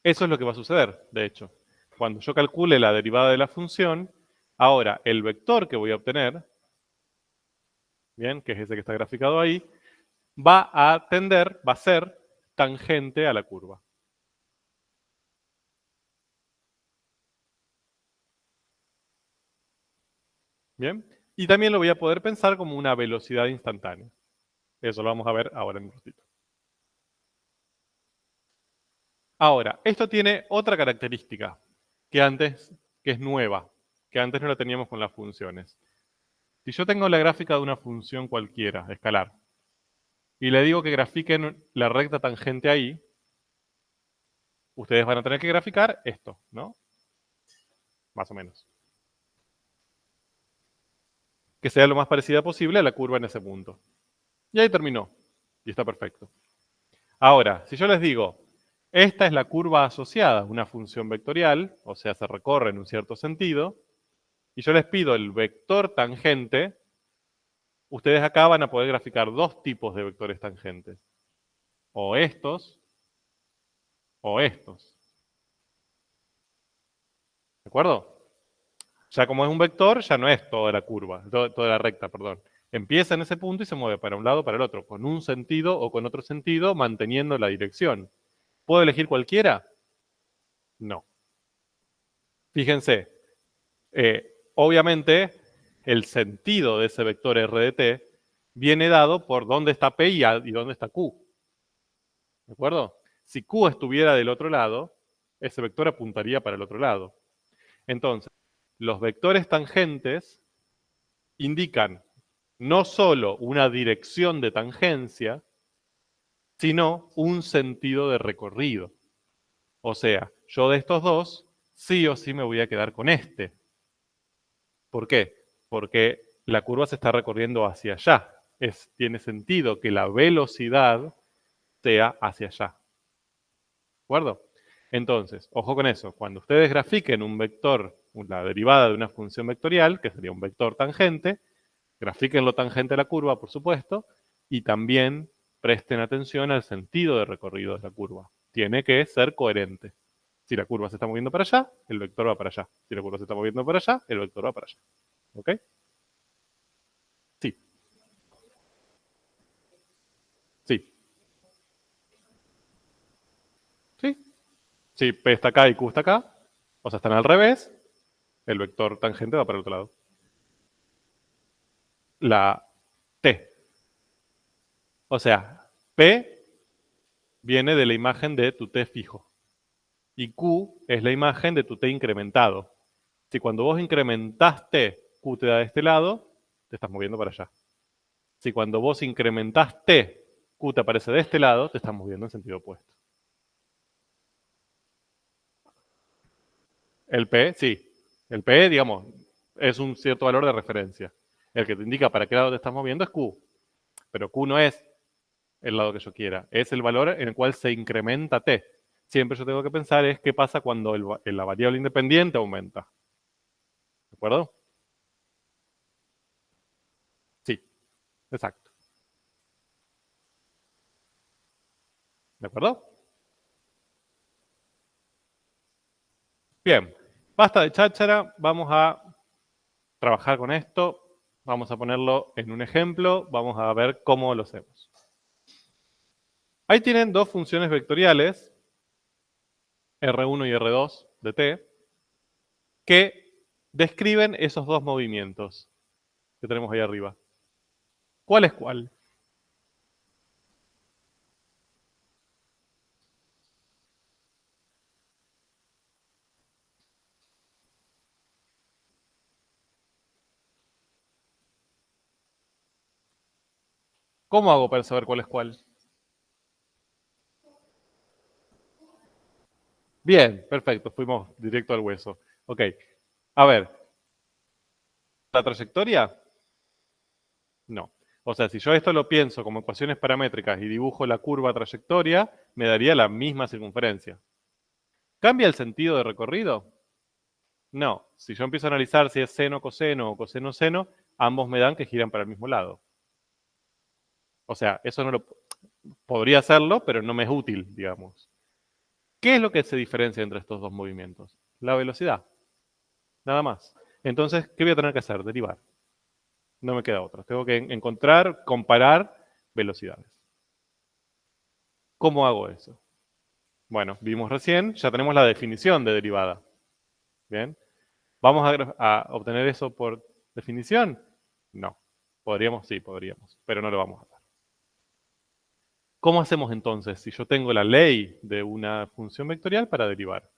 A: Eso es lo que va a suceder, de hecho. Cuando yo calcule la derivada de la función, ahora el vector que voy a obtener, bien, que es ese que está graficado ahí, va a ser tangente a la curva. Bien, y también lo voy a poder pensar como una velocidad instantánea. Eso lo vamos a ver ahora en un ratito. Ahora, esto tiene otra característica que es nueva, que antes no la teníamos con las funciones. Si yo tengo la gráfica de una función cualquiera, escalar, y le digo que grafiquen la recta tangente ahí, ustedes van a tener que graficar esto, ¿no? Más o menos. Que sea lo más parecida posible a la curva en ese punto. Y ahí terminó. Y está perfecto. Ahora, si yo les digo, esta es la curva asociada a una función vectorial, o sea, se recorre en un cierto sentido, y yo les pido el vector tangente, ustedes acá van a poder graficar dos tipos de vectores tangentes. O estos, o estos. ¿De acuerdo? Ya como es un vector, ya no es toda la curva, toda la recta, perdón. Empieza en ese punto y se mueve para un lado o para el otro, con un sentido o con otro sentido, manteniendo la dirección. ¿Puedo elegir cualquiera? No. Fíjense, obviamente el sentido de ese vector r de t viene dado por dónde está P y dónde está Q. ¿De acuerdo? Si Q estuviera del otro lado, ese vector apuntaría para el otro lado. Entonces, los vectores tangentes indican no solo una dirección de tangencia, sino un sentido de recorrido. O sea, yo de estos dos, sí o sí me voy a quedar con este. ¿Por qué? Porque la curva se está recorriendo hacia allá. Tiene sentido que la velocidad sea hacia allá. ¿De acuerdo? Entonces, ojo con eso. Cuando ustedes grafiquen un vector, la derivada de una función vectorial, que sería un vector tangente, grafiquen lo tangente a la curva, por supuesto, y también presten atención al sentido de recorrido de la curva. Tiene que ser coherente. Si la curva se está moviendo para allá, el vector va para allá. Si la curva se está moviendo para allá, el vector va para allá. ¿Ok? Sí, sí, sí. Si P está acá y Q está acá, o sea, están al revés, el vector tangente va para el otro lado. La T. O sea, P viene de la imagen de tu T fijo. Y Q es la imagen de tu T incrementado. Si cuando vos incrementás T, Q te da de este lado, te estás moviendo para allá. Si cuando vos incrementás T, Q te aparece de este lado, te estás moviendo en sentido opuesto. El P, sí. El P, digamos, es un cierto valor de referencia. El que te indica para qué lado te estás moviendo es Q. Pero Q no es el lado que yo quiera. Es el valor en el cual se incrementa T. Siempre yo tengo que pensar es qué pasa cuando la variable independiente aumenta. ¿De acuerdo? Sí, exacto. ¿De acuerdo? Bien, basta de cháchara, vamos a trabajar con esto, vamos a ponerlo en un ejemplo, vamos a ver cómo lo hacemos. Ahí tienen dos funciones vectoriales, R1 y R2 de t, que describen esos dos movimientos que tenemos ahí arriba. ¿Cuál es cuál? ¿Cómo hago para saber cuál es cuál? Bien, perfecto, fuimos directo al hueso. Ok, a ver, ¿la trayectoria? No. O sea, si yo esto lo pienso como ecuaciones paramétricas y dibujo la curva trayectoria, me daría la misma circunferencia. ¿Cambia el sentido de recorrido? No. Si yo empiezo a analizar si es seno, coseno o coseno, seno, ambos me dan que giran para el mismo lado. O sea, eso no lo podría hacerlo, pero no me es útil, digamos. ¿Qué es lo que se diferencia entre estos dos movimientos? La velocidad. Nada más. Entonces, ¿qué voy a tener que hacer? Derivar. No me queda otra. Tengo que encontrar, comparar velocidades. ¿Cómo hago eso? Bueno, vimos recién, ya tenemos la definición de derivada. Bien. ¿Vamos a obtener eso por definición? No. Podríamos, sí, podríamos, pero no lo vamos a hacer. ¿Cómo hacemos entonces si yo tengo la ley de una función vectorial para derivar?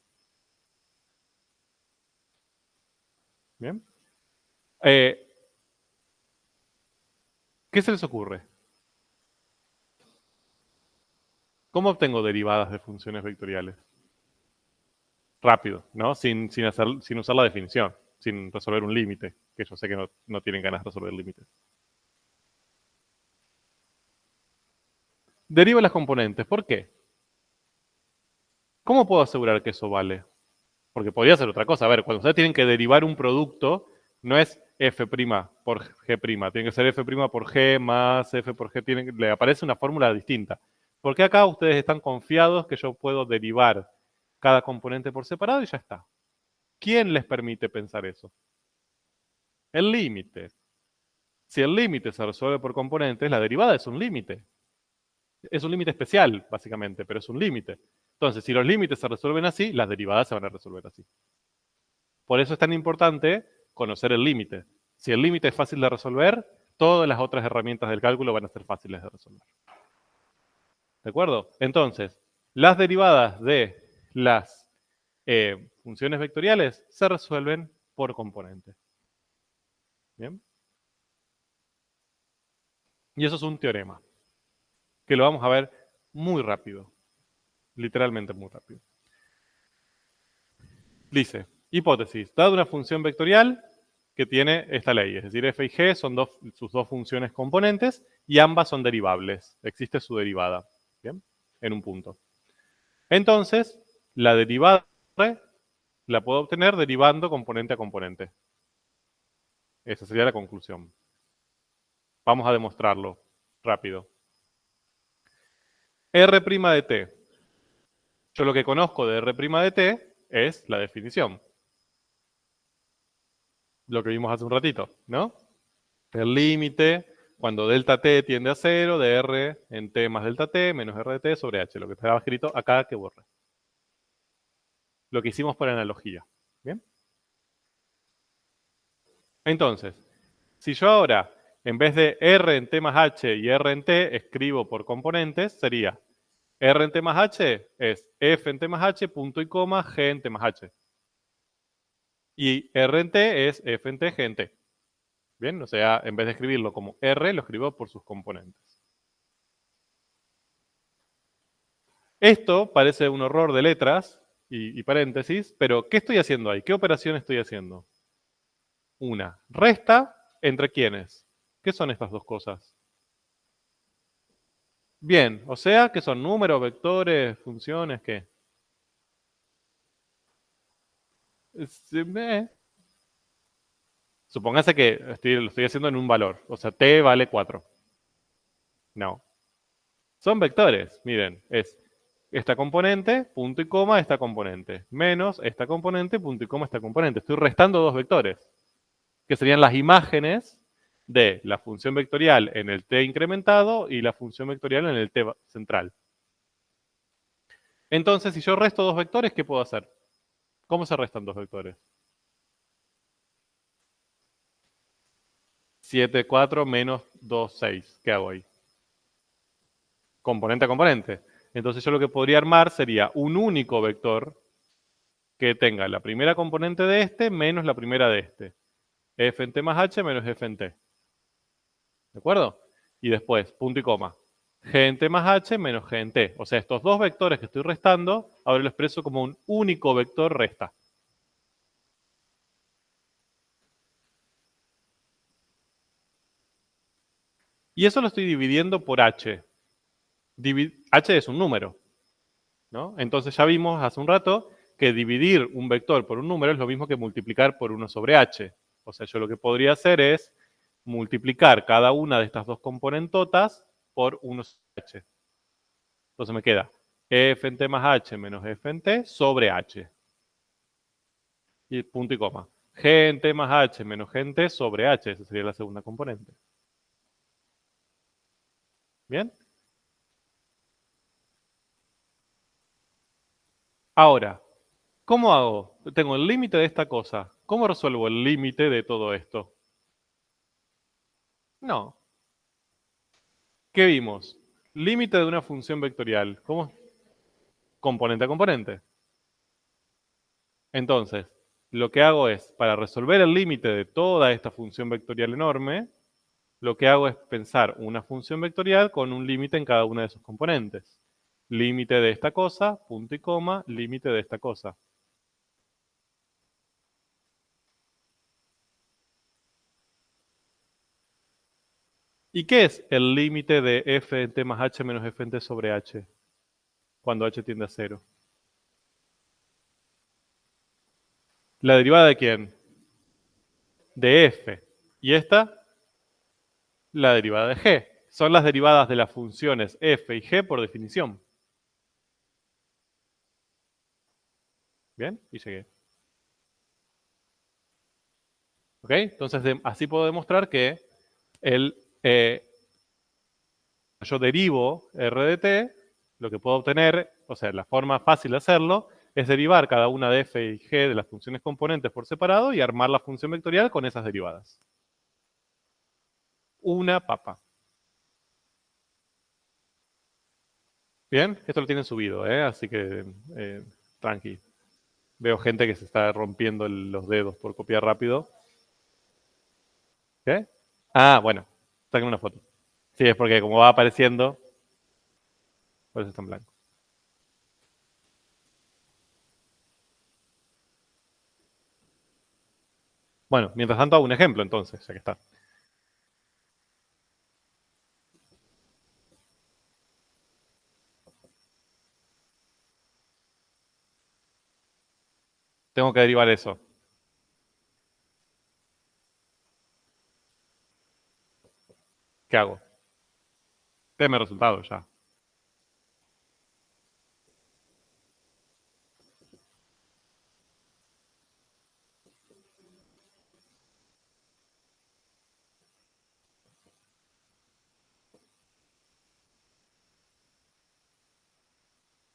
A: Bien. ¿Qué se les ocurre? ¿Cómo obtengo derivadas de funciones vectoriales? Rápido, ¿no? Sin usar la definición, sin resolver un límite, que yo sé que no tienen ganas de resolver límites. Derivo las componentes. ¿Por qué? ¿Cómo puedo asegurar que eso vale? Porque podría ser otra cosa. A ver, cuando ustedes tienen que derivar un producto, no es f' por g', tiene que ser f' por g más f por g, le aparece una fórmula distinta. Porque acá ustedes están confiados que yo puedo derivar cada componente por separado y ya está. ¿Quién les permite pensar eso? El límite. Si el límite se resuelve por componentes, la derivada es un límite. Es un límite especial, básicamente, pero es un límite. Entonces, si los límites se resuelven así, las derivadas se van a resolver así. Por eso es tan importante conocer el límite. Si el límite es fácil de resolver, todas las otras herramientas del cálculo van a ser fáciles de resolver. ¿De acuerdo? Entonces, las derivadas de las funciones vectoriales se resuelven por componente. ¿Bien? Y eso es un teorema, que lo vamos a ver muy rápido, literalmente muy rápido. Dice, hipótesis, dada una función vectorial que tiene esta ley, es decir, f y g son sus dos funciones componentes y ambas son derivables, existe su derivada, ¿bien? En un punto. Entonces, la derivada la puedo obtener derivando componente a componente. Esa sería la conclusión. Vamos a demostrarlo rápido. R' de t. Yo lo que conozco de R' de t es la definición. Lo que vimos hace un ratito, ¿no? El límite, cuando delta t tiende a 0, de r en t más delta t menos r de t sobre h, lo que estaba escrito acá que borre. Lo que hicimos por analogía. ¿Bien? Entonces, si yo ahora, en vez de r en t más h y r en t, escribo por componentes, sería r en t más h es f en t más h, punto y coma, g en t más h. Y r en t es f en t, g en t. Bien, o sea, en vez de escribirlo como r, lo escribo por sus componentes. Esto parece un horror de letras, y paréntesis, pero ¿qué estoy haciendo ahí? ¿Qué operación estoy haciendo? Una, resta entre quiénes. ¿Qué son estas dos cosas? Bien, o sea, ¿qué son números, vectores, funciones, qué? Supóngase que lo estoy haciendo en un valor, o sea, t vale 4. No. Son vectores, miren, es esta componente, punto y coma, esta componente, menos esta componente, punto y coma, esta componente. Estoy restando dos vectores, que serían las imágenes de la función vectorial en el t incrementado y la función vectorial en el t central. Entonces, si yo resto dos vectores, ¿qué puedo hacer? ¿Cómo se restan dos vectores? 7, 4 menos 2, 6. ¿Qué hago ahí? Componente a componente. Entonces yo lo que podría armar sería un único vector que tenga la primera componente de este menos la primera de este. F en t más h menos f en t. ¿De acuerdo? Y después, punto y coma. G en t más h menos g en t. O sea, estos dos vectores que estoy restando, ahora lo expreso como un único vector resta. Y eso lo estoy dividiendo por h. H es un número, ¿no? Entonces ya vimos hace un rato que dividir un vector por un número es lo mismo que multiplicar por 1 sobre h. O sea, yo lo que podría hacer es multiplicar cada una de estas dos componentotas por 1 sobre h. Entonces me queda f en t más h menos f en t sobre h. Y punto y coma. G en t más h menos g en t sobre h. Esa sería la segunda componente. ¿Bien? Ahora, ¿cómo hago? Tengo el límite de esta cosa. ¿Cómo resuelvo el límite de todo esto? No. ¿Qué vimos? Límite de una función vectorial. ¿Cómo? Componente a componente. Entonces, lo que hago es, para resolver el límite de toda esta función vectorial enorme, lo que hago es pensar una función vectorial con un límite en cada una de sus componentes. Límite de esta cosa, punto y coma, límite de esta cosa. ¿Y qué es el límite de f en t más h menos f en t sobre h? Cuando h tiende a 0. ¿La derivada de quién? De f. ¿Y esta? La derivada de g. Son las derivadas de las funciones f y g por definición. ¿Bien? Y llegué. ¿Ok? Entonces, así puedo demostrar que yo derivo r de t, lo que puedo obtener, o sea, la forma fácil de hacerlo, es derivar cada una de f y g de las funciones componentes por separado y armar la función vectorial con esas derivadas. Una papa. Bien, esto lo tienen subido, así que tranqui. Veo gente que se está rompiendo los dedos por copiar rápido. ¿Qué? Ah, bueno, saquen una foto. Sí, es porque como va apareciendo, por eso está en blanco. Bueno, mientras tanto hago un ejemplo entonces, ya que está. Tengo que derivar eso. ¿Qué hago? Deme el resultado ya.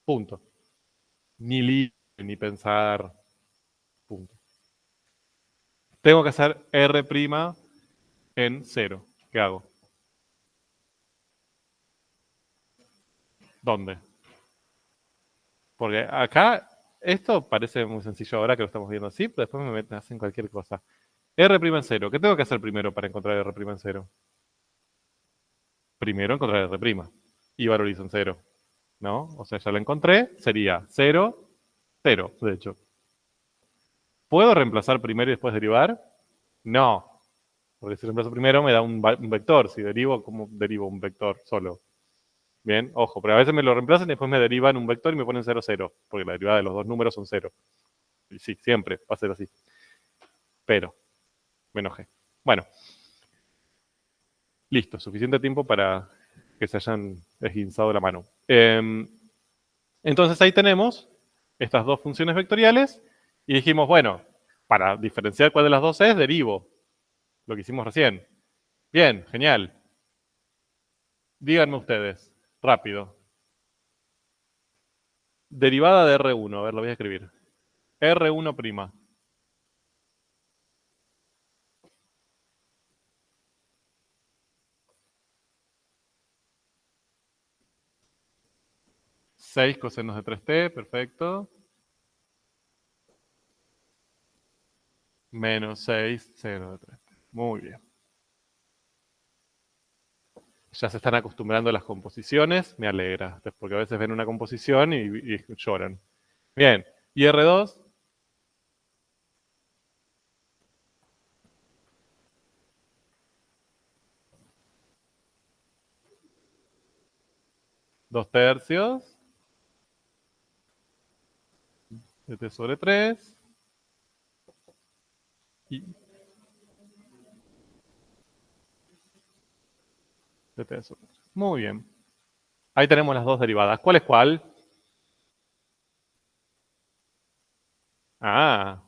A: Punto. Ni libre, ni pensar. Punto. Tengo que hacer R' en 0. ¿Qué hago? ¿Dónde? Porque acá, esto parece muy sencillo ahora que lo estamos viendo así, pero después me hacen cualquier cosa. R' en 0. ¿Qué tengo que hacer primero para encontrar R' en 0? Primero encontrar R'. Y valorizo en 0. ¿No? O sea, ya lo encontré. Sería 0 0, de hecho. ¿Puedo reemplazar primero y después derivar? No. Porque si reemplazo primero me da un vector. Si derivo, ¿cómo derivo un vector solo? Bien, ojo, pero a veces me lo reemplazan y después me derivan un vector y me ponen 0, 0. Porque la derivada de los dos números son 0. Y sí, siempre va a ser así. Pero, me enojé. Bueno. Listo, suficiente tiempo para que se hayan esguinzado la mano. Entonces ahí tenemos estas dos funciones vectoriales y dijimos, bueno, para diferenciar cuál de las dos es, derivo. Lo que hicimos recién. Bien, genial. Díganme ustedes, rápido. Derivada de R1, a ver, lo voy a escribir. R1'. 6 cosenos de 3t, perfecto. Menos 6 seno de 3t. Muy bien. Ya se están acostumbrando a las composiciones, me alegra, porque a veces ven una composición y lloran. Bien, ¿y R2? Dos tercios de t sobre 3 y de t sobre 3. Muy bien. Ahí tenemos las dos derivadas. ¿Cuál es cuál? Ah,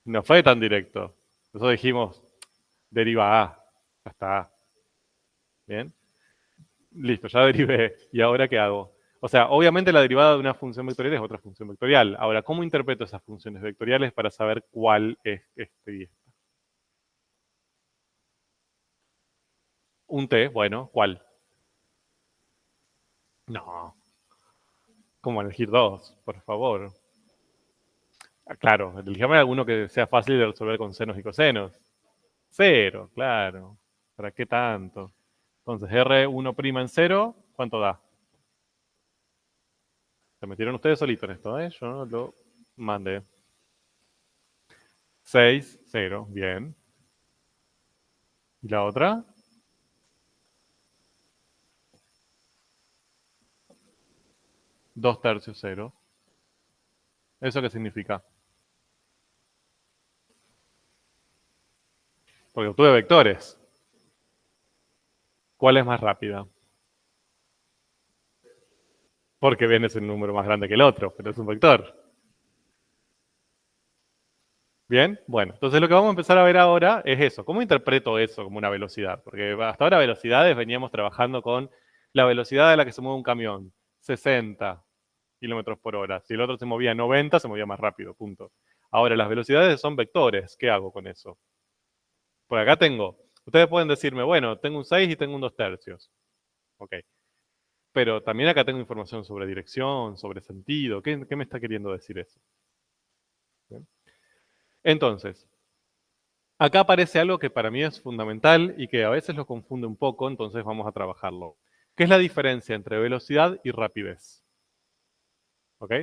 A: no fue tan directo. Nosotros dijimos, deriva A. Ya está. Bien. Listo, ya derivé. ¿Y ahora qué hago? O sea, obviamente la derivada de una función vectorial es otra función vectorial. Ahora, ¿cómo interpreto esas funciones vectoriales para saber cuál es este y este? Un t, bueno, ¿cuál? No. ¿Cómo elegir dos? Por favor. Ah, claro, elijame alguno que sea fácil de resolver con senos y cosenos. 0, claro. ¿Para qué tanto? Entonces, R1' en 0, ¿cuánto da? Se metieron ustedes solitos en esto, ¿eh? Yo no lo mandé. 6, 0, bien. ¿Y la otra? 2 tercios, 0. ¿Eso qué significa? Porque obtuve vectores. ¿Cuál es más rápida? Porque bien es un número más grande que el otro, pero es un vector. Bien, bueno, entonces lo que vamos a empezar a ver ahora es eso. ¿Cómo interpreto eso como una velocidad? Porque hasta ahora velocidades veníamos trabajando con la velocidad a la que se mueve un camión, 60 kilómetros por hora. Si el otro se movía 90, se movía más rápido, punto. Ahora, las velocidades son vectores. ¿Qué hago con eso? Por acá tengo, ustedes pueden decirme, bueno, tengo un 6 y tengo un 2 tercios. Ok. Pero también acá tengo información sobre dirección, sobre sentido. ¿Qué me está queriendo decir eso? ¿Bien? Entonces, acá aparece algo que para mí es fundamental y que a veces lo confunde un poco, entonces vamos a trabajarlo. ¿Qué es la diferencia entre velocidad y rapidez? ¿Ok?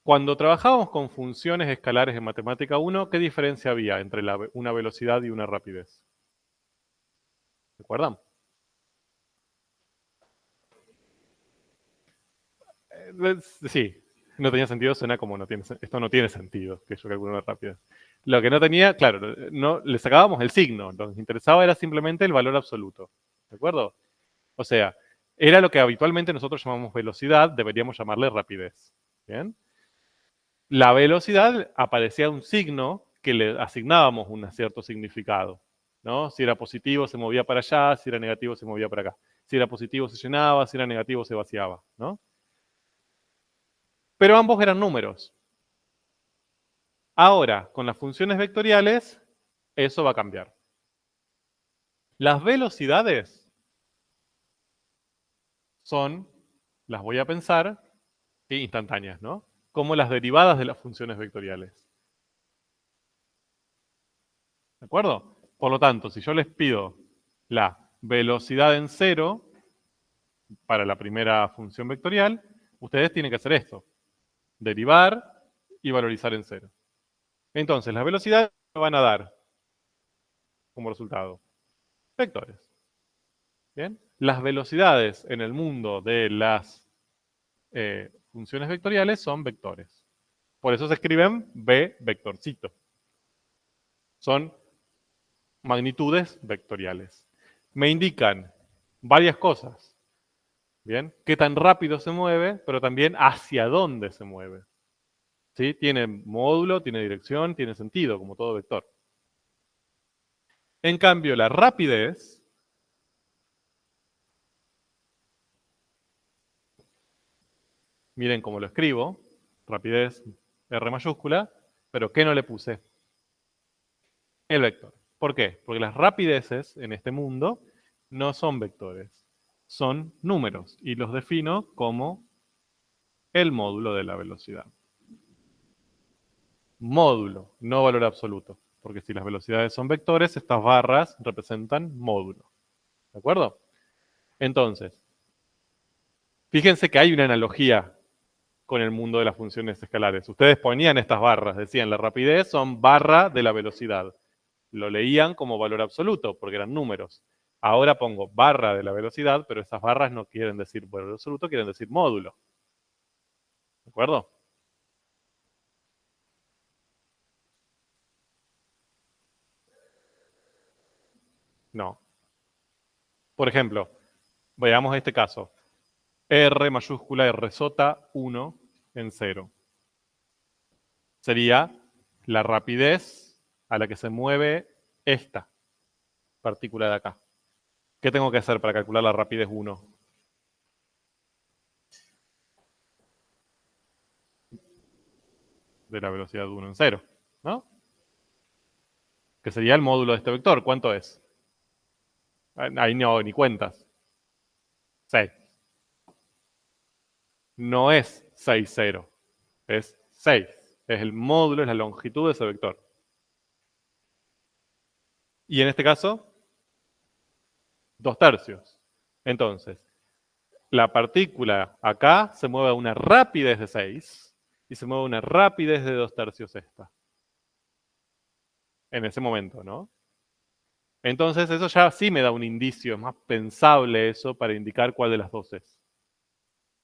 A: Cuando trabajábamos con funciones escalares en matemática 1, ¿qué diferencia había entre una velocidad y una rapidez? ¿Recuerdan? Sí, no tenía sentido, suena como no tiene, esto no tiene sentido, que yo calculo una rapidez. Lo que no tenía, claro, no, le sacábamos el signo, lo que nos interesaba era simplemente el valor absoluto, ¿de acuerdo? O sea, era lo que habitualmente nosotros llamamos velocidad, deberíamos llamarle rapidez, ¿bien? La velocidad aparecía un signo que le asignábamos un cierto significado, ¿no? Si era positivo se movía para allá, si era negativo se movía para acá. Si era positivo se llenaba, si era negativo se vaciaba, ¿no? Pero ambos eran números. Ahora, con las funciones vectoriales, eso va a cambiar. Las velocidades son, las voy a pensar, instantáneas, ¿no? Como las derivadas de las funciones vectoriales. ¿De acuerdo? Por lo tanto, si yo les pido la velocidad en 0 para la primera función vectorial, ustedes tienen que hacer esto. Derivar y valorizar en 0. Entonces, las velocidades me van a dar como resultado vectores. ¿Bien? Las velocidades en el mundo de las funciones vectoriales son vectores. Por eso se escriben v vectorcito. Son magnitudes vectoriales. Me indican varias cosas. ¿Bien? Qué tan rápido se mueve, pero también hacia dónde se mueve. ¿Sí? Tiene módulo, tiene dirección, tiene sentido, como todo vector. En cambio, la rapidez miren cómo lo escribo, rapidez R mayúscula, pero ¿qué no le puse? El vector. ¿Por qué? Porque las rapideces en este mundo no son vectores, son números y los defino como el módulo de la velocidad. Módulo, no valor absoluto, porque si las velocidades son vectores, estas barras representan módulo. ¿De acuerdo? Entonces, fíjense que hay una analogía con el mundo de las funciones escalares. Ustedes ponían estas barras, decían la rapidez son barra de la velocidad. Lo leían como valor absoluto, porque eran números. Ahora pongo barra de la velocidad, pero esas barras no quieren decir valor absoluto, quieren decir módulo. ¿De acuerdo? No. Por ejemplo, veamos este caso. R mayúscula R sota 1 en 0. Sería la rapidez a la que se mueve esta partícula de acá. ¿Qué tengo que hacer para calcular la rapidez 1? De la velocidad 1 en 0, ¿no? Que sería el módulo de este vector. ¿Cuánto es? Ahí no, ni cuentas. 6. No es 6, 0. Es 6. Es el módulo, es la longitud de ese vector. Y en este caso, 2/3. Entonces, la partícula acá se mueve a una rapidez de 6 y se mueve a una rapidez de 2/3 esta. En ese momento, ¿no? Entonces, eso ya sí me da un indicio, es más pensable eso para indicar cuál de las dos es.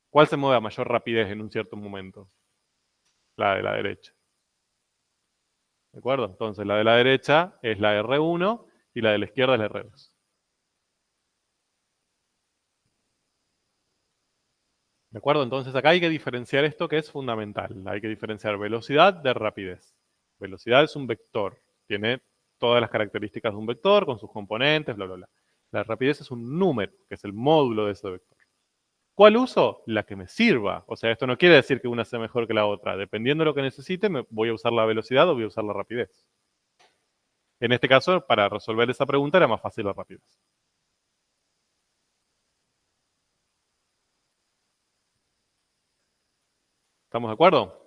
A: ¿Cuál se mueve a mayor rapidez en un cierto momento? La de la derecha. ¿De acuerdo? Entonces, la de la derecha es la R1 y la de la izquierda es la R2. ¿De acuerdo? Entonces, acá hay que diferenciar esto que es fundamental. Hay que diferenciar velocidad de rapidez. Velocidad es un vector. Tiene todas las características de un vector con sus componentes, bla, bla, bla. La rapidez es un número, que es el módulo de ese vector. ¿Cuál uso? La que me sirva. O sea, esto no quiere decir que una sea mejor que la otra. Dependiendo de lo que necesite, voy a usar la velocidad o voy a usar la rapidez. En este caso, para resolver esa pregunta era más fácil la rapidez. ¿Estamos de acuerdo?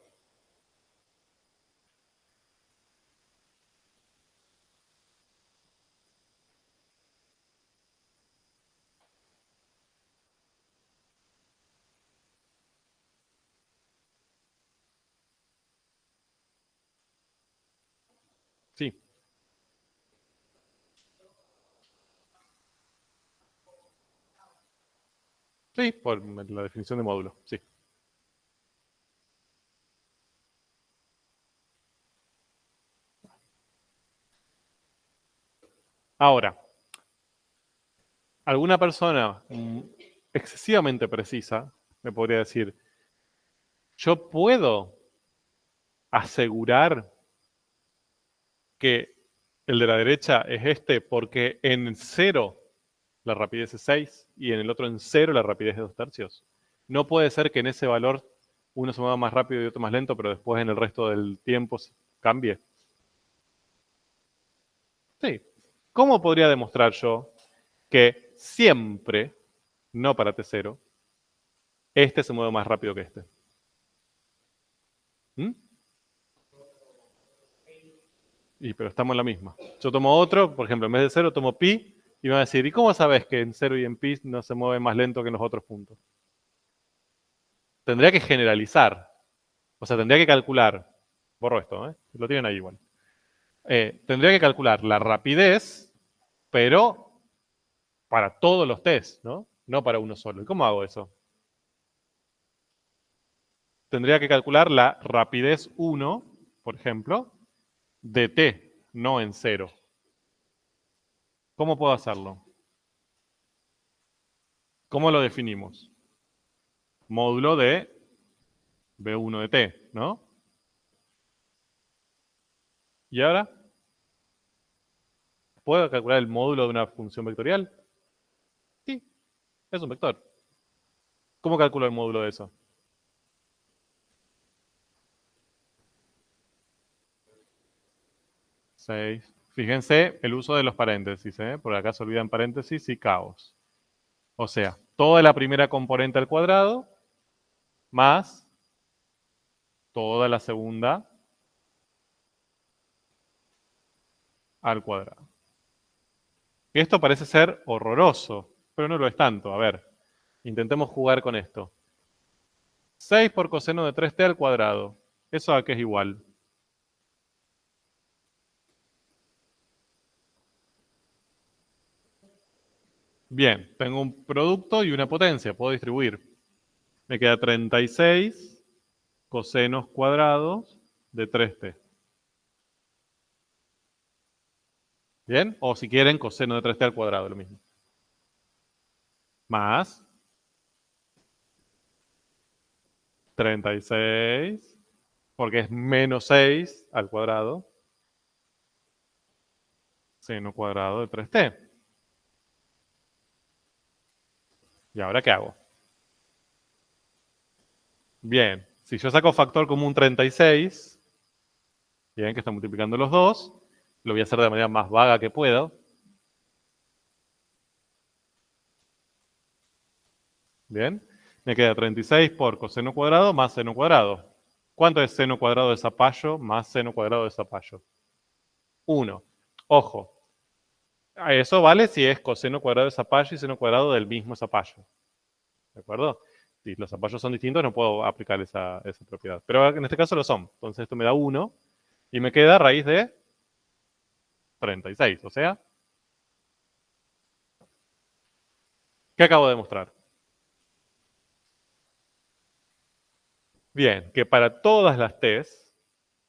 A: Sí. Sí, por la definición de módulo. Sí. Ahora, alguna persona excesivamente precisa me podría decir, yo puedo asegurar que el de la derecha es este porque en 0 la rapidez es 6 y en el otro en 0 la rapidez es 2/3. No puede ser que en ese valor uno se mueva más rápido y otro más lento, pero después en el resto del tiempo cambie. Sí. ¿Cómo podría demostrar yo que siempre, no para T0, este se mueve más rápido que este? ¿Mm? Pero estamos en la misma. Yo tomo otro, por ejemplo, en vez de 0 tomo pi y me va a decir, ¿y cómo sabes que en 0 y en pi no se mueve más lento que en los otros puntos? tendría que generalizar. O sea, tendría que calcular. Borro esto, lo tienen ahí igual. Tendría que calcular la rapidez, pero para todos los test, ¿no? No para uno solo. ¿Y cómo hago eso? Tendría que calcular la rapidez 1, por ejemplo, de t, no en 0. ¿Cómo puedo hacerlo? ¿Cómo lo definimos? Módulo de B1 de t, ¿no? ¿Y ahora? ¿Puedo calcular el módulo de una función vectorial? Sí, es un vector. ¿Cómo calculo el módulo de eso? Fíjense el uso de los paréntesis, por acá se olvidan paréntesis y caos. O sea, toda la primera componente al cuadrado más toda la segunda al cuadrado. Esto parece ser horroroso, pero no lo es tanto. A ver, intentemos jugar con esto. 6 por coseno de 3t al cuadrado. ¿Eso a qué es igual? Bien, tengo un producto y una potencia, puedo distribuir. Me queda 36 cosenos cuadrados de 3t. ¿Bien? O si quieren, coseno de 3t al cuadrado, lo mismo. Más 36, porque es menos 6 al cuadrado, seno cuadrado de 3t. ¿Y ahora qué hago? Bien, si yo saco factor común 36, bien, que está multiplicando los dos, lo voy a hacer de la manera más vaga que puedo. Bien, me queda 36 por coseno cuadrado más seno cuadrado. ¿Cuánto es seno cuadrado de zapallo más seno cuadrado de zapallo? 1. Ojo, eso vale si es coseno cuadrado de zapallo y seno cuadrado del mismo zapallo. ¿De acuerdo? Si los zapallos son distintos, no puedo aplicar esa propiedad. Pero en este caso lo son. Entonces esto me da 1 y me queda raíz de 36. O sea, ¿qué acabo de demostrar? Bien, que para todas las t's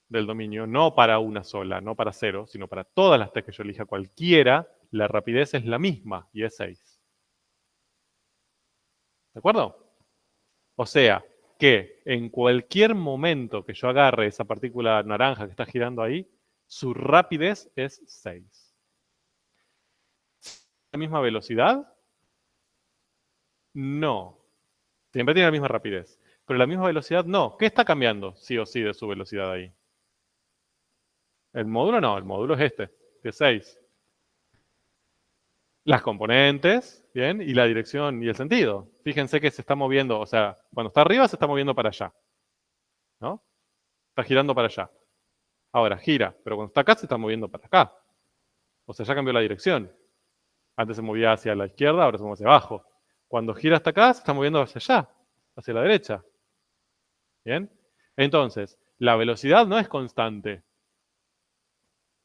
A: del dominio, no para una sola, no para 0, sino para todas las t's que yo elija cualquiera, la rapidez es la misma y es 6. ¿De acuerdo? O sea, que en cualquier momento que yo agarre esa partícula naranja que está girando ahí, su rapidez es 6. ¿La misma velocidad? No. Siempre tiene la misma rapidez. Pero la misma velocidad no. ¿Qué está cambiando sí o sí de su velocidad ahí? El módulo no, el módulo es este, de 6. Las componentes, ¿bien? Y la dirección y el sentido. Fíjense que se está moviendo, o sea, cuando está arriba se está moviendo para allá, ¿no? Está girando para allá. Ahora gira, pero cuando está acá se está moviendo para acá. O sea, ya cambió la dirección. Antes se movía hacia la izquierda, ahora se mueve hacia abajo. Cuando gira hasta acá, se está moviendo hacia allá, hacia la derecha. ¿Bien? Entonces, la velocidad no es constante.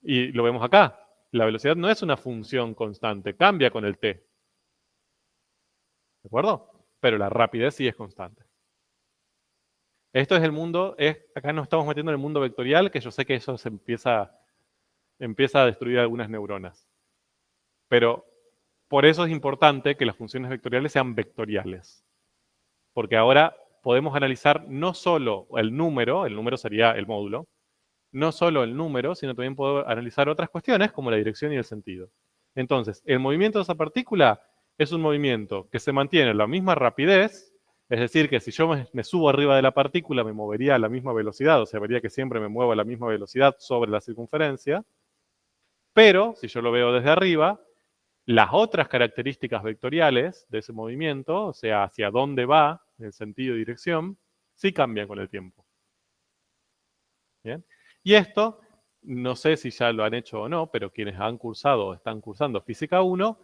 A: Y lo vemos acá. La velocidad no es una función constante, cambia con el t. ¿De acuerdo? Pero la rapidez sí es constante. Esto es el mundo, acá nos estamos metiendo en el mundo vectorial, que yo sé que eso se empieza a destruir algunas neuronas. Pero por eso es importante que las funciones vectoriales sean vectoriales. Porque ahora podemos analizar no solo el número sería el módulo, no solo el número, sino también puedo analizar otras cuestiones como la dirección y el sentido. Entonces, el movimiento de esa partícula es un movimiento que se mantiene a la misma rapidez, es decir, que si yo me subo arriba de la partícula me movería a la misma velocidad, o sea, vería que siempre me muevo a la misma velocidad sobre la circunferencia, pero si yo lo veo desde arriba, las otras características vectoriales de ese movimiento, o sea, hacia dónde va, en sentido y dirección, sí cambian con el tiempo. ¿Bien? Y esto, no sé si ya lo han hecho o no, pero quienes han cursado o están cursando Física 1,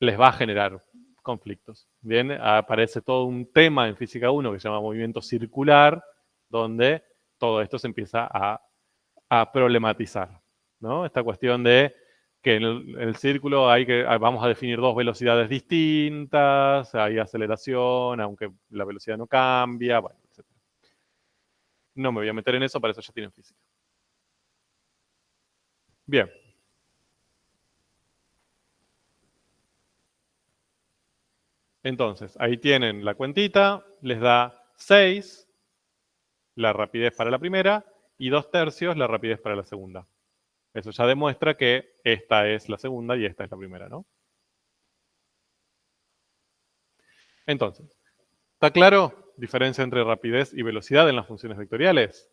A: les va a generar conflictos. Bien, aparece todo un tema en física 1 que se llama movimiento circular, donde todo esto se empieza a problematizar, ¿no? Esta cuestión de que en el círculo vamos a definir dos velocidades distintas, hay aceleración, aunque la velocidad no cambia, bueno, etc. No me voy a meter en eso, para eso ya tienen física. Bien. Entonces, ahí tienen la cuentita, les da 6, la rapidez para la primera, y 2/3 la rapidez para la segunda. Eso ya demuestra que esta es la segunda y esta es la primera, ¿no? Entonces, ¿está claro? Diferencia entre rapidez y velocidad en las funciones vectoriales.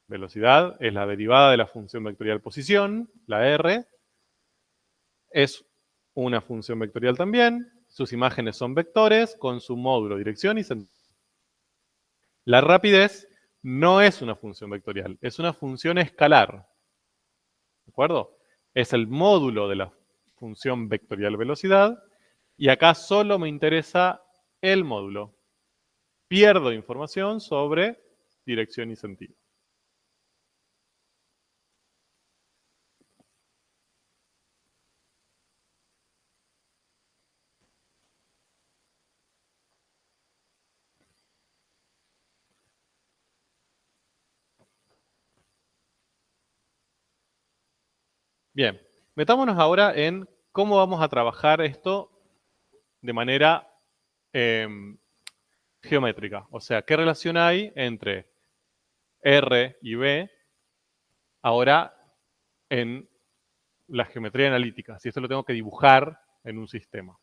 A: Velocidad es la derivada de la función vectorial posición, la R. Es una función vectorial también. Sus imágenes son vectores con su módulo, dirección y sentido. La rapidez no es una función vectorial, es una función escalar. ¿De acuerdo? Es el módulo de la función vectorial velocidad. Y acá solo me interesa el módulo. Pierdo información sobre dirección y sentido. Bien, metámonos ahora en cómo vamos a trabajar esto de manera geométrica. O sea, ¿qué relación hay entre R y B ahora en la geometría analítica? Si esto lo tengo que dibujar en un sistema.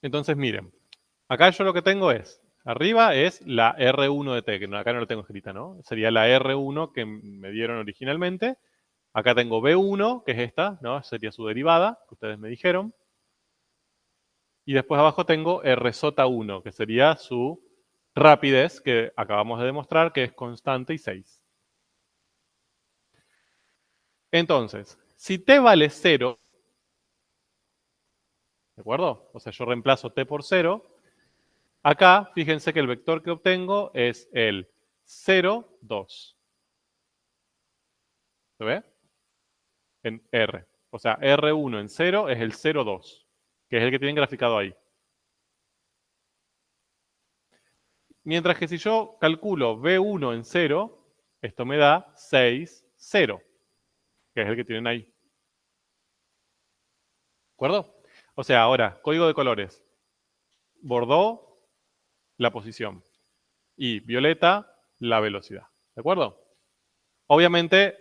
A: Entonces, miren, acá yo lo que tengo es, arriba es la R1 de T, que acá no lo tengo escrita, ¿no? Sería la R1 que me dieron originalmente. Acá tengo B1, que es esta, ¿no? Sería su derivada, que ustedes me dijeron. Y después abajo tengo R1, que sería su rapidez, que acabamos de demostrar que es constante y 6. Entonces, si T vale 0, ¿de acuerdo? O sea, yo reemplazo T por 0. Acá, fíjense que el vector que obtengo es el 0, 2. ¿Se ve? En R. O sea, R1 en 0 es el 0, 2, que es el que tienen graficado ahí. Mientras que si yo calculo B1 en 0, esto me da 6, 0, que es el que tienen ahí. ¿De acuerdo? O sea, ahora, código de colores. Bordeaux, la posición. Y violeta, la velocidad. ¿De acuerdo? Obviamente,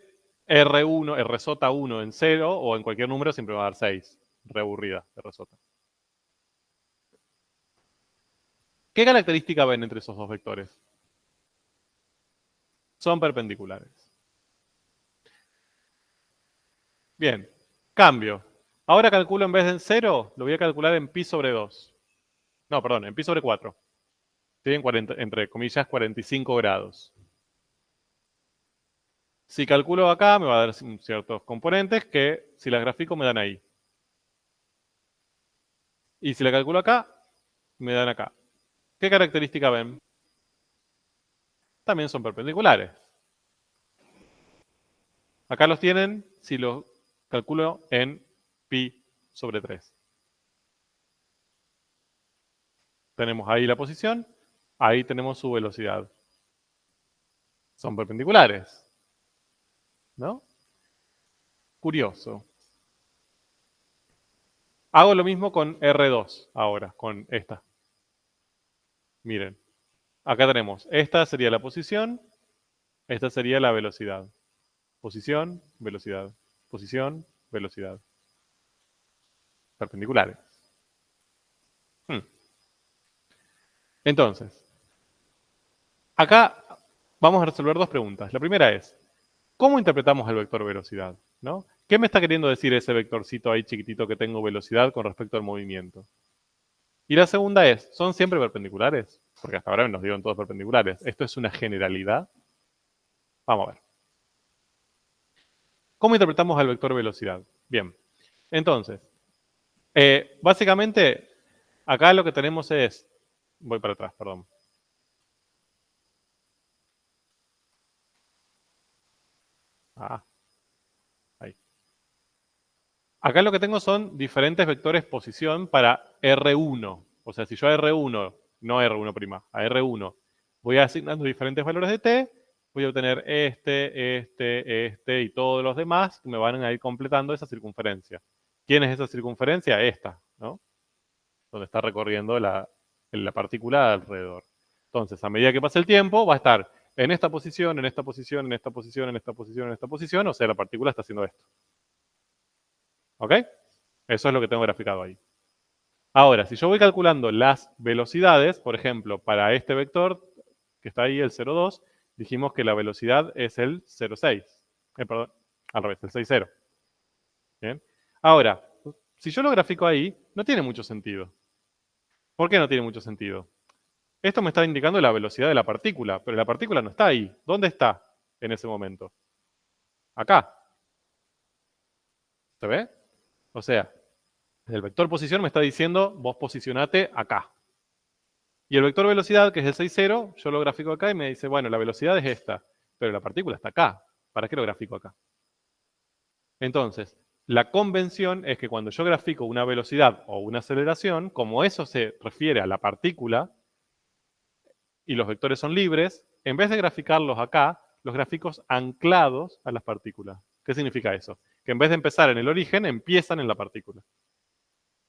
A: R1, R1 en 0 o en cualquier número siempre va a dar 6. Reaburrida, R. ¿Qué característica ven entre esos dos vectores? Son perpendiculares. Bien, cambio. Ahora calculo en vez de en 0, lo voy a calcular en pi sobre 2. No, perdón, en pi sobre 4. ¿Sí? Entre comillas, 45 grados. Si calculo acá, me va a dar ciertos componentes que, si las grafico, me dan ahí. Y si la calculo acá, me dan acá. ¿Qué característica ven? También son perpendiculares. Acá los tienen si los calculo en pi sobre 3. Tenemos ahí la posición, ahí tenemos su velocidad. Son perpendiculares, ¿no? Curioso. Hago lo mismo con R2 ahora, con esta. Miren, acá tenemos, esta sería la posición, esta sería la velocidad. Posición, velocidad. Posición, velocidad. Perpendiculares. Entonces, acá vamos a resolver dos preguntas. La primera es, ¿cómo interpretamos el vector velocidad? ¿No? ¿Qué me está queriendo decir ese vectorcito ahí chiquitito que tengo velocidad con respecto al movimiento? Y la segunda es, ¿son siempre perpendiculares? Porque hasta ahora nos dieron todos perpendiculares. ¿Esto es una generalidad? Vamos a ver. ¿Cómo interpretamos el vector velocidad? Bien, entonces, Básicamente, acá lo que tenemos es... Voy para atrás, perdón. Ahí. Acá lo que tengo son diferentes vectores posición para R1. O sea, si yo a R1, no a R1', a R1, voy asignando diferentes valores de t, voy a obtener este y todos los demás que me van a ir completando esa circunferencia. ¿Quién es esa circunferencia? Esta, ¿no? Donde está recorriendo la partícula alrededor. Entonces, a medida que pase el tiempo, va a estar en esta posición, en esta posición, en esta posición, en esta posición, en esta posición, o sea, la partícula está haciendo esto. ¿Ok? Eso es lo que tengo graficado ahí. Ahora, si yo voy calculando las velocidades, por ejemplo, para este vector que está ahí, el 0,2, dijimos que la velocidad es el 0,6. Perdón, al revés, el 6,0. ¿Bien? Ahora, si yo lo grafico ahí, no tiene mucho sentido. ¿Por qué no tiene mucho sentido? Esto me está indicando la velocidad de la partícula, pero la partícula no está ahí. ¿Dónde está en ese momento? Acá. ¿Se ve? O sea, el vector posición me está diciendo, vos posicionate acá. Y el vector velocidad, que es el 6,0, yo lo grafico acá y me dice, bueno, la velocidad es esta, pero la partícula está acá. ¿Para qué lo grafico acá? Entonces, la convención es que cuando yo grafico una velocidad o una aceleración, como eso se refiere a la partícula y los vectores son libres, en vez de graficarlos acá, los gráficos anclados a las partículas. ¿Qué significa eso? Que en vez de empezar en el origen, empiezan en la partícula.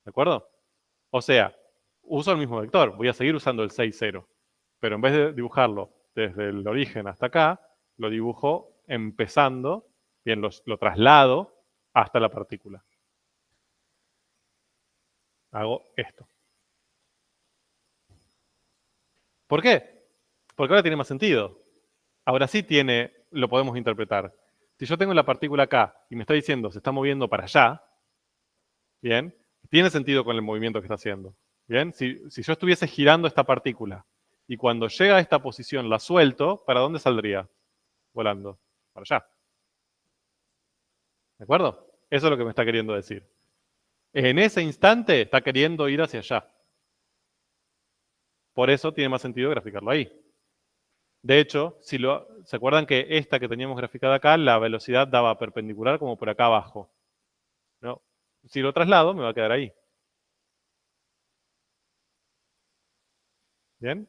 A: ¿De acuerdo? O sea, uso el mismo vector, voy a seguir usando el 6,0, pero en vez de dibujarlo desde el origen hasta acá, lo dibujo empezando, bien, lo traslado hasta la partícula. Hago esto. ¿Por qué? Porque ahora tiene más sentido. Ahora sí lo podemos interpretar. Si yo tengo la partícula acá y me está diciendo se está moviendo para allá, bien, tiene sentido con el movimiento que está haciendo. Bien, si yo estuviese girando esta partícula y cuando llega a esta posición la suelto, ¿para dónde saldría? Volando. Para allá. ¿De acuerdo? Eso es lo que me está queriendo decir. En ese instante está queriendo ir hacia allá. Por eso tiene más sentido graficarlo ahí. De hecho, ¿se acuerdan que esta que teníamos graficada acá, la velocidad daba perpendicular como por acá abajo? ¿No? Si lo traslado, me va a quedar ahí. ¿Bien?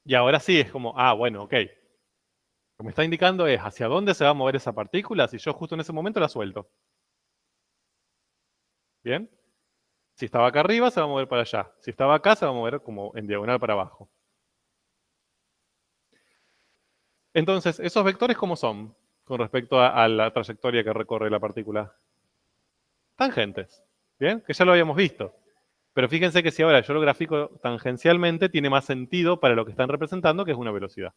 A: Y ahora sí es como, bueno, ok. Lo que me está indicando es hacia dónde se va a mover esa partícula si yo justo en ese momento la suelto. ¿Bien? Si estaba acá arriba, se va a mover para allá. Si estaba acá, se va a mover como en diagonal para abajo. Entonces, ¿esos vectores cómo son con respecto a la trayectoria que recorre la partícula? Tangentes. ¿Bien? Que ya lo habíamos visto. Pero fíjense que si ahora yo lo grafico tangencialmente, tiene más sentido para lo que están representando, que es una velocidad.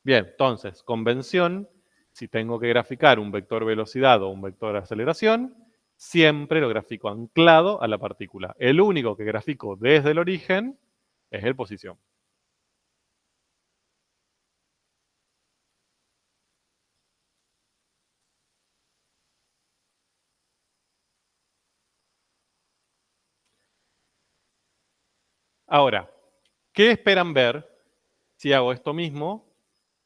A: Bien, entonces, convención, si tengo que graficar un vector velocidad o un vector aceleración, siempre lo grafico anclado a la partícula. El único que grafico desde el origen es el posición. Ahora, ¿qué esperan ver si hago esto mismo,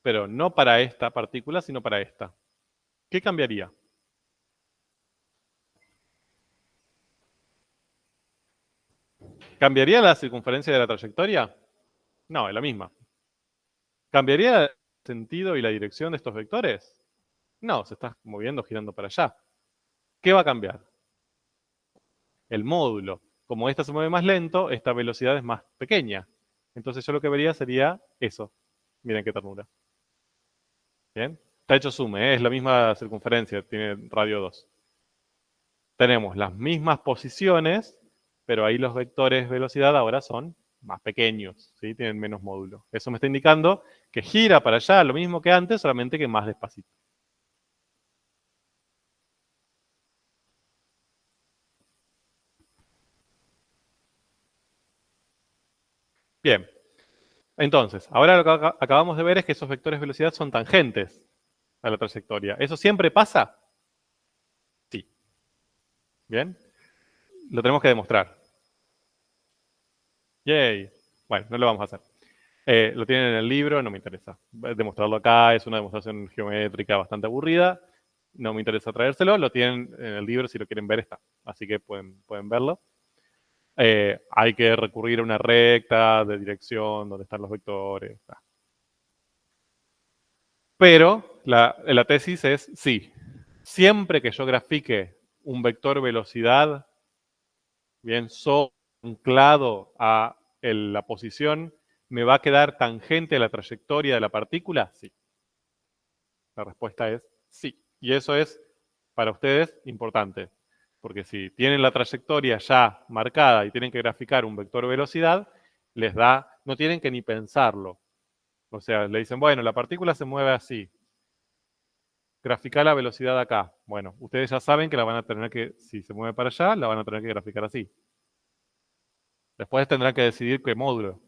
A: pero no para esta partícula, sino para esta? ¿Qué cambiaría? ¿Cambiaría la circunferencia de la trayectoria? No, es la misma. ¿Cambiaría el sentido y la dirección de estos vectores? No, se está moviendo, girando para allá. ¿Qué va a cambiar? El módulo. Como esta se mueve más lento, esta velocidad es más pequeña. Entonces yo lo que vería sería eso. Miren qué ternura. ¿Bien? Está hecho sume, es la misma circunferencia, tiene radio 2. Tenemos las mismas posiciones, pero ahí los vectores velocidad ahora son más pequeños, ¿sí? Tienen menos módulo. Eso me está indicando que gira para allá lo mismo que antes, solamente que más despacito. Bien, entonces, ahora lo que acabamos de ver es que esos vectores de velocidad son tangentes. a la trayectoria. ¿Eso siempre pasa? Sí. ¿Bien? Lo tenemos que demostrar. Yay. Bueno, no lo vamos a hacer. Lo tienen en el libro, no me interesa. Demostrarlo acá es una demostración geométrica bastante aburrida. No me interesa traérselo. Lo tienen en el libro, si lo quieren ver está. Así que pueden verlo. Hay que recurrir a una recta de dirección donde están los vectores. Pero la tesis es sí. Siempre que yo grafique un vector velocidad, bien, anclado a la posición, ¿me va a quedar tangente a la trayectoria de la partícula? Sí. La respuesta es sí. Y eso es, para ustedes, importante. Porque si tienen la trayectoria ya marcada y tienen que graficar un vector velocidad, les da, no tienen que ni pensarlo. O sea, le dicen, bueno, la partícula se mueve así. Graficar la velocidad acá. Bueno, ustedes ya saben que la van a tener que, si se mueve para allá, la van a tener que graficar así. Después tendrán que decidir qué módulo.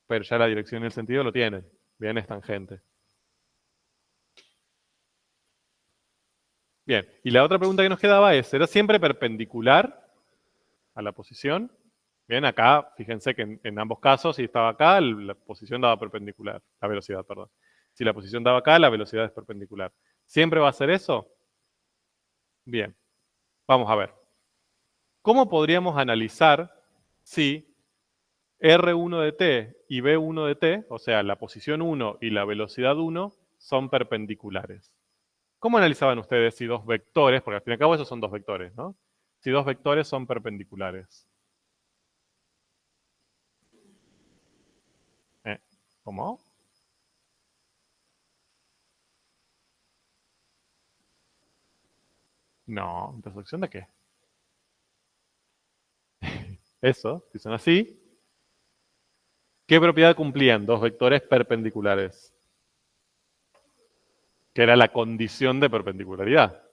A: Pero ya la dirección y el sentido lo tienen. Bien, es tangente. Bien, y la otra pregunta que nos quedaba es, ¿será siempre perpendicular a la posición? Bien, acá, fíjense que en ambos casos, si estaba acá, la posición daba perpendicular, la velocidad, perdón. Si la posición daba acá, la velocidad es perpendicular. ¿Siempre va a ser eso? Bien, vamos a ver. ¿Cómo podríamos analizar si R1 de t y B1 de t, o sea, la posición 1 y la velocidad 1, son perpendiculares? ¿Cómo analizaban ustedes si dos vectores, porque al fin y al cabo esos son dos vectores, ¿no? Si dos vectores son perpendiculares. ¿Cómo? No, ¿intersección de qué? Eso, si son así. ¿Qué propiedad cumplían dos vectores perpendiculares? Que era la condición de perpendicularidad.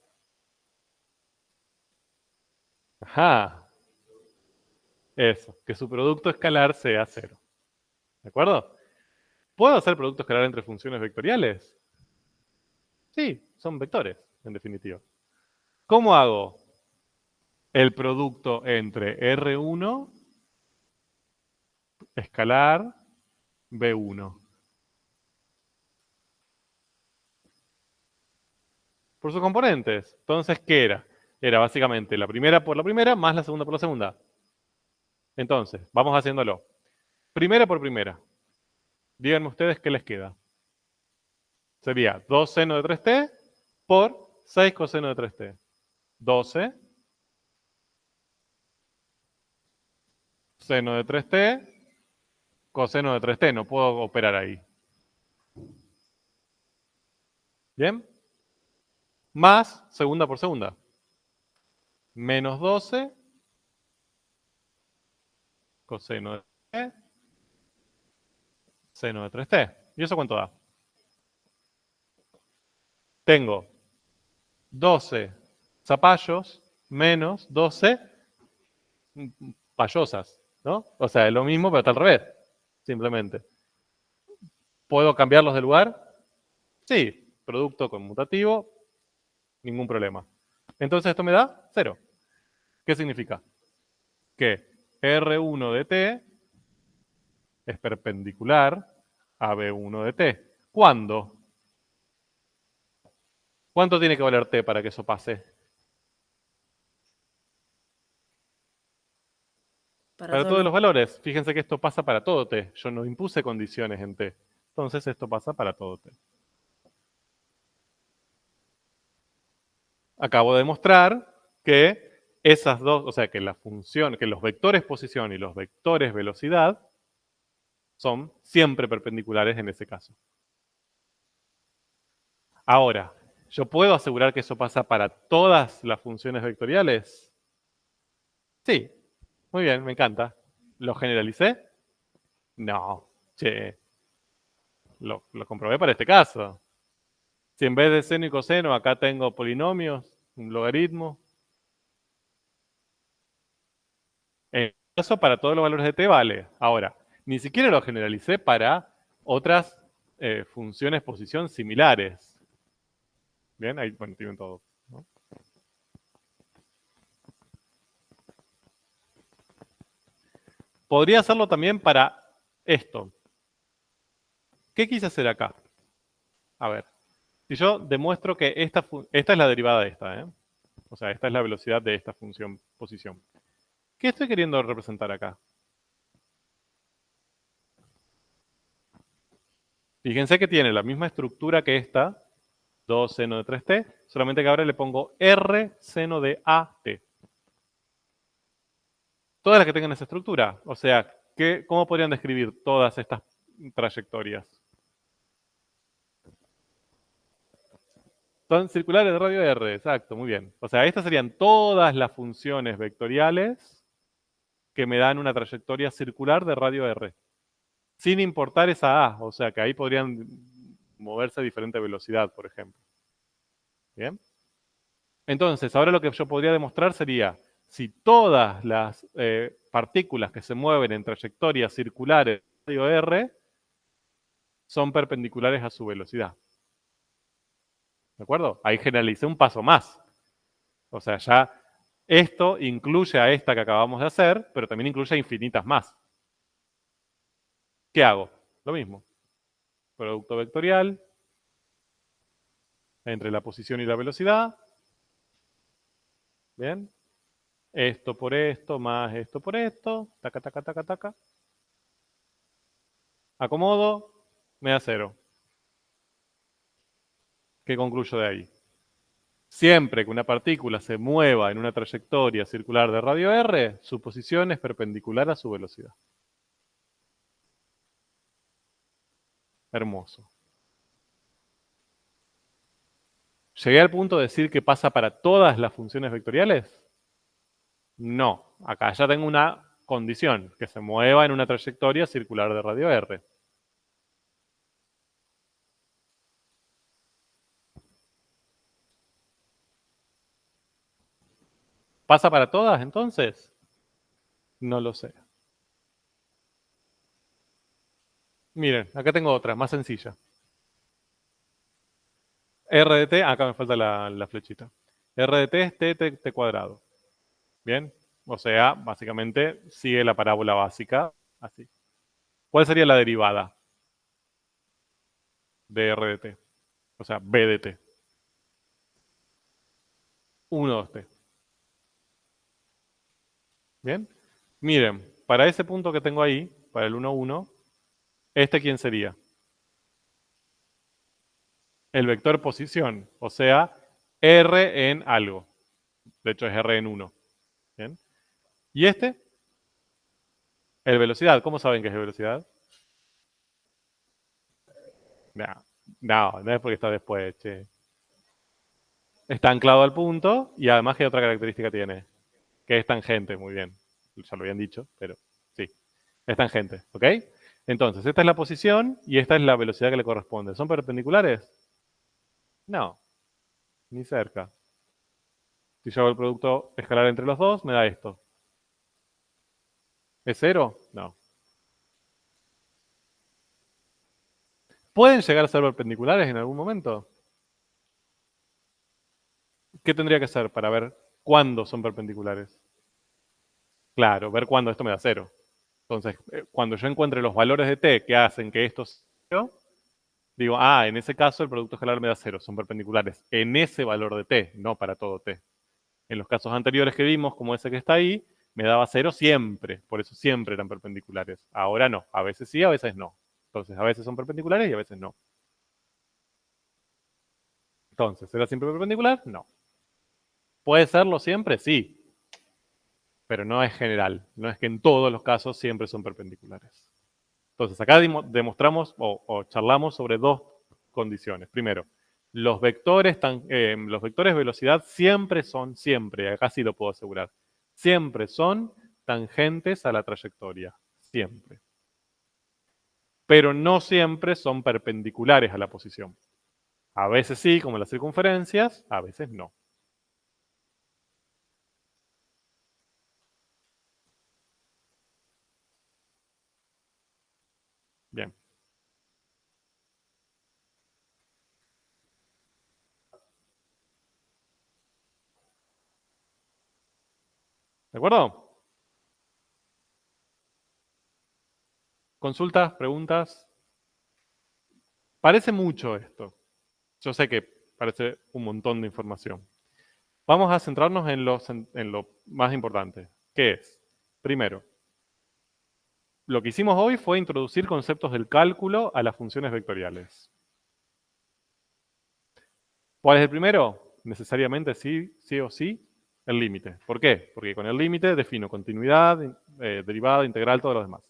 A: Ajá. Eso, que su producto escalar sea cero. ¿De acuerdo? ¿Puedo hacer producto escalar entre funciones vectoriales? Sí, son vectores, en definitiva. ¿Cómo hago el producto entre R1 escalar B1? Por sus componentes. Entonces, ¿qué era? Era básicamente la primera por la primera más la segunda por la segunda. Entonces, vamos haciéndolo. Primera por primera. Díganme ustedes qué les queda. Sería 2 seno de 3t por 6 coseno de 3t. 12 seno de 3t coseno de 3t. No puedo operar ahí. ¿Bien? Más segunda por segunda. Menos 12 coseno de 3t seno de 3t. ¿Y eso cuánto da? Tengo 12 zapallos menos 12 payosas, ¿no? O sea, es lo mismo, pero está al revés, simplemente. ¿Puedo cambiarlos de lugar? Sí, producto conmutativo, ningún problema. Entonces esto me da 0. ¿Qué significa? Que R1 de t es perpendicular a B1 de t. ¿Cuándo? ¿Cuánto tiene que valer t para que eso pase? Para todos los valores. Fíjense que esto pasa para todo t. Yo no impuse condiciones en t. Entonces esto pasa para todo t. Acabo de demostrar que esas dos, o sea, que la función, que los vectores posición y los vectores velocidad son siempre perpendiculares en ese caso. Ahora, ¿yo puedo asegurar que eso pasa para todas las funciones vectoriales? Sí. Muy bien, me encanta. ¿Lo generalicé? No. Che. Lo comprobé para este caso. Si en vez de seno y coseno acá tengo polinomios, un logaritmo. Eso para todos los valores de t vale. Ahora, ni siquiera lo generalicé para otras funciones posición similares. Bien, ahí bueno, tienen todo, ¿no? Podría hacerlo también para esto. ¿Qué quise hacer acá? A ver, si yo demuestro que esta es la derivada de esta, ¿eh? O sea, esta es la velocidad de esta función posición. ¿Qué estoy queriendo representar acá? Fíjense que tiene la misma estructura que esta, 2 seno de 3t, solamente que ahora le pongo r seno de at. Todas las que tengan esa estructura. O sea, ¿cómo podrían describir todas estas trayectorias? Son circulares de radio r, exacto, muy bien. O sea, estas serían todas las funciones vectoriales que me dan una trayectoria circular de radio r. Sin importar esa a, o sea, que ahí podrían moverse a diferente velocidad, por ejemplo. ¿Bien? Entonces, ahora lo que yo podría demostrar sería, si todas las partículas que se mueven en trayectorias circulares de radio r son perpendiculares a su velocidad. ¿De acuerdo? Ahí generalicé un paso más. O sea, ya esto incluye a esta que acabamos de hacer, pero también incluye a infinitas más. ¿Qué hago? Lo mismo. Producto vectorial entre la posición y la velocidad. ¿Bien? Esto por esto, más esto por esto. Taca, taca, taca, taca. Acomodo, me da 0. ¿Qué concluyo de ahí? Siempre que una partícula se mueva en una trayectoria circular de radio r, su posición es perpendicular a su velocidad. Hermoso. ¿Llegué al punto de decir que pasa para todas las funciones vectoriales? No. Acá ya tengo una condición, que se mueva en una trayectoria circular de radio r. ¿Pasa para todas entonces? No lo sé. Miren, acá tengo otra, más sencilla. R de t, acá me falta la flechita. R de t es t cuadrado. Bien, o sea, básicamente sigue la parábola básica así. ¿Cuál sería la derivada de R de t? O sea, B de t. 1, 2t. Bien, miren, para ese punto que tengo ahí, para el 1, 1, ¿este quién sería? El vector posición, o sea, R en algo. De hecho, es R en 1. ¿Bien? ¿Y este? El velocidad. ¿Cómo saben que es velocidad? No, no es porque está después, che. Está anclado al punto y además, ¿qué otra característica tiene? Que es tangente, muy bien. Ya lo habían dicho, pero sí. Es tangente, ¿ok? Entonces, esta es la posición y esta es la velocidad que le corresponde. ¿Son perpendiculares? No, ni cerca. Si yo hago el producto escalar entre los dos, me da esto. ¿Es 0? No. ¿Pueden llegar a ser perpendiculares en algún momento? ¿Qué tendría que ser para ver cuándo son perpendiculares? Claro, ver cuándo esto me da 0. Entonces, cuando yo encuentre los valores de t que hacen que esto sea 0, digo, en ese caso el producto escalar me da 0, son perpendiculares en ese valor de t, no para todo t. En los casos anteriores que vimos, como ese que está ahí, me daba 0 siempre, por eso siempre eran perpendiculares. Ahora no, a veces sí, a veces no. Entonces, a veces son perpendiculares y a veces no. Entonces, ¿será siempre perpendicular? No. ¿Puede serlo siempre? Sí, pero no es general. No es que en todos los casos siempre son perpendiculares. Entonces, acá demostramos o charlamos sobre dos condiciones. Primero, los vectores velocidad siempre, acá sí lo puedo asegurar, siempre son tangentes a la trayectoria. Siempre. Pero no siempre son perpendiculares a la posición. A veces sí, como las circunferencias, a veces no. Bien. ¿De acuerdo? ¿Consultas? ¿Preguntas? Parece mucho esto. Yo sé que parece un montón de información. Vamos a centrarnos en lo más importante. ¿Qué es? Primero, lo que hicimos hoy fue introducir conceptos del cálculo a las funciones vectoriales. ¿Cuál es el primero? Necesariamente sí, sí o sí, el límite. ¿Por qué? Porque con el límite defino continuidad, derivada, integral, todo lo demás.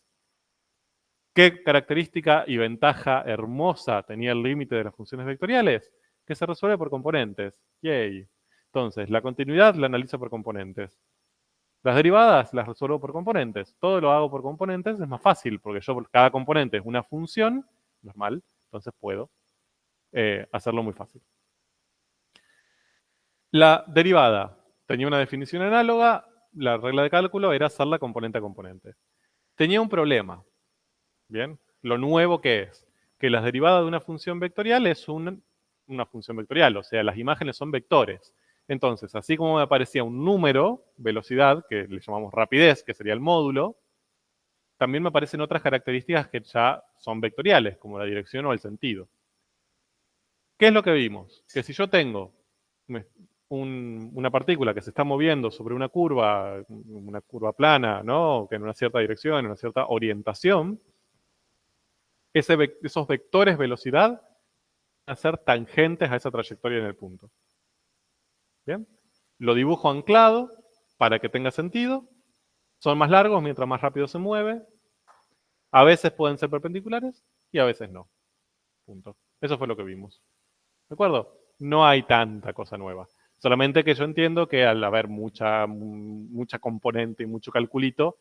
A: ¿Qué característica y ventaja hermosa tenía el límite de las funciones vectoriales? Que se resuelve por componentes. Yay. Entonces, la continuidad la analizo por componentes. Las derivadas las resuelvo por componentes. Todo lo hago por componentes, es más fácil, porque cada componente es una función normal, entonces puedo hacerlo muy fácil. La derivada tenía una definición análoga, la regla de cálculo era hacerla componente a componente. Tenía un problema, ¿bien? Lo nuevo que es, que las derivadas de una función vectorial es una función vectorial, o sea, las imágenes son vectores. Entonces, así como me aparecía un número, velocidad, que le llamamos rapidez, que sería el módulo, también me aparecen otras características que ya son vectoriales, como la dirección o el sentido. ¿Qué es lo que vimos? Que si yo tengo una partícula que se está moviendo sobre una curva plana, ¿no? Que en una cierta dirección, en una cierta orientación, esos vectores velocidad van a ser tangentes a esa trayectoria en el punto. ¿Bien? Lo dibujo anclado para que tenga sentido. Son más largos mientras más rápido se mueve. A veces pueden ser perpendiculares y a veces no. Punto. Eso fue lo que vimos. ¿De acuerdo? No hay tanta cosa nueva. Solamente que yo entiendo que al haber mucha componente y mucho calculito,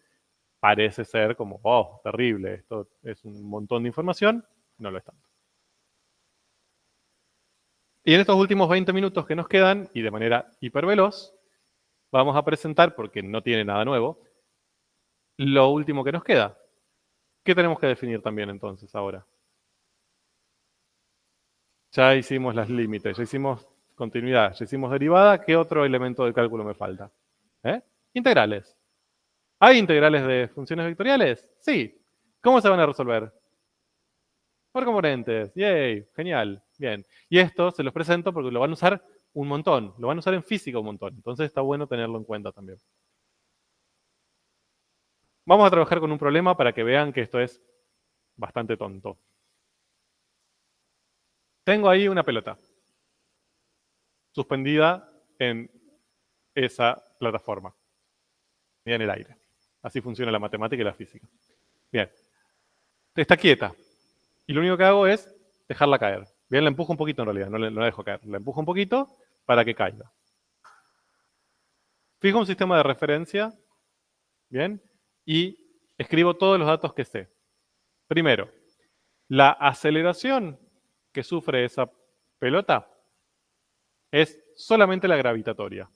A: parece ser como, oh, terrible, esto es un montón de información. No lo es tanto. Y en estos últimos 20 minutos que nos quedan, y de manera hiperveloz, vamos a presentar, porque no tiene nada nuevo, lo último que nos queda. ¿Qué tenemos que definir también entonces ahora? Ya hicimos las límites, ya hicimos continuidad, ya hicimos derivada. ¿Qué otro elemento de cálculo me falta? Integrales. ¿Hay integrales de funciones vectoriales? Sí. ¿Cómo se van a resolver? Por componentes. Yay, genial. Bien. Y esto se los presento porque lo van a usar un montón. Lo van a usar en física un montón. Entonces está bueno tenerlo en cuenta también. Vamos a trabajar con un problema para que vean que esto es bastante tonto. Tengo ahí una pelota suspendida en esa plataforma y en el aire. Así funciona la matemática y la física. Bien. Está quieta. Y lo único que hago es dejarla caer. Bien, la empujo un poquito en realidad, no la dejo caer. La empujo un poquito para que caiga. Fijo un sistema de referencia, bien, y escribo todos los datos que sé. Primero, la aceleración que sufre esa pelota es solamente la gravitatoria.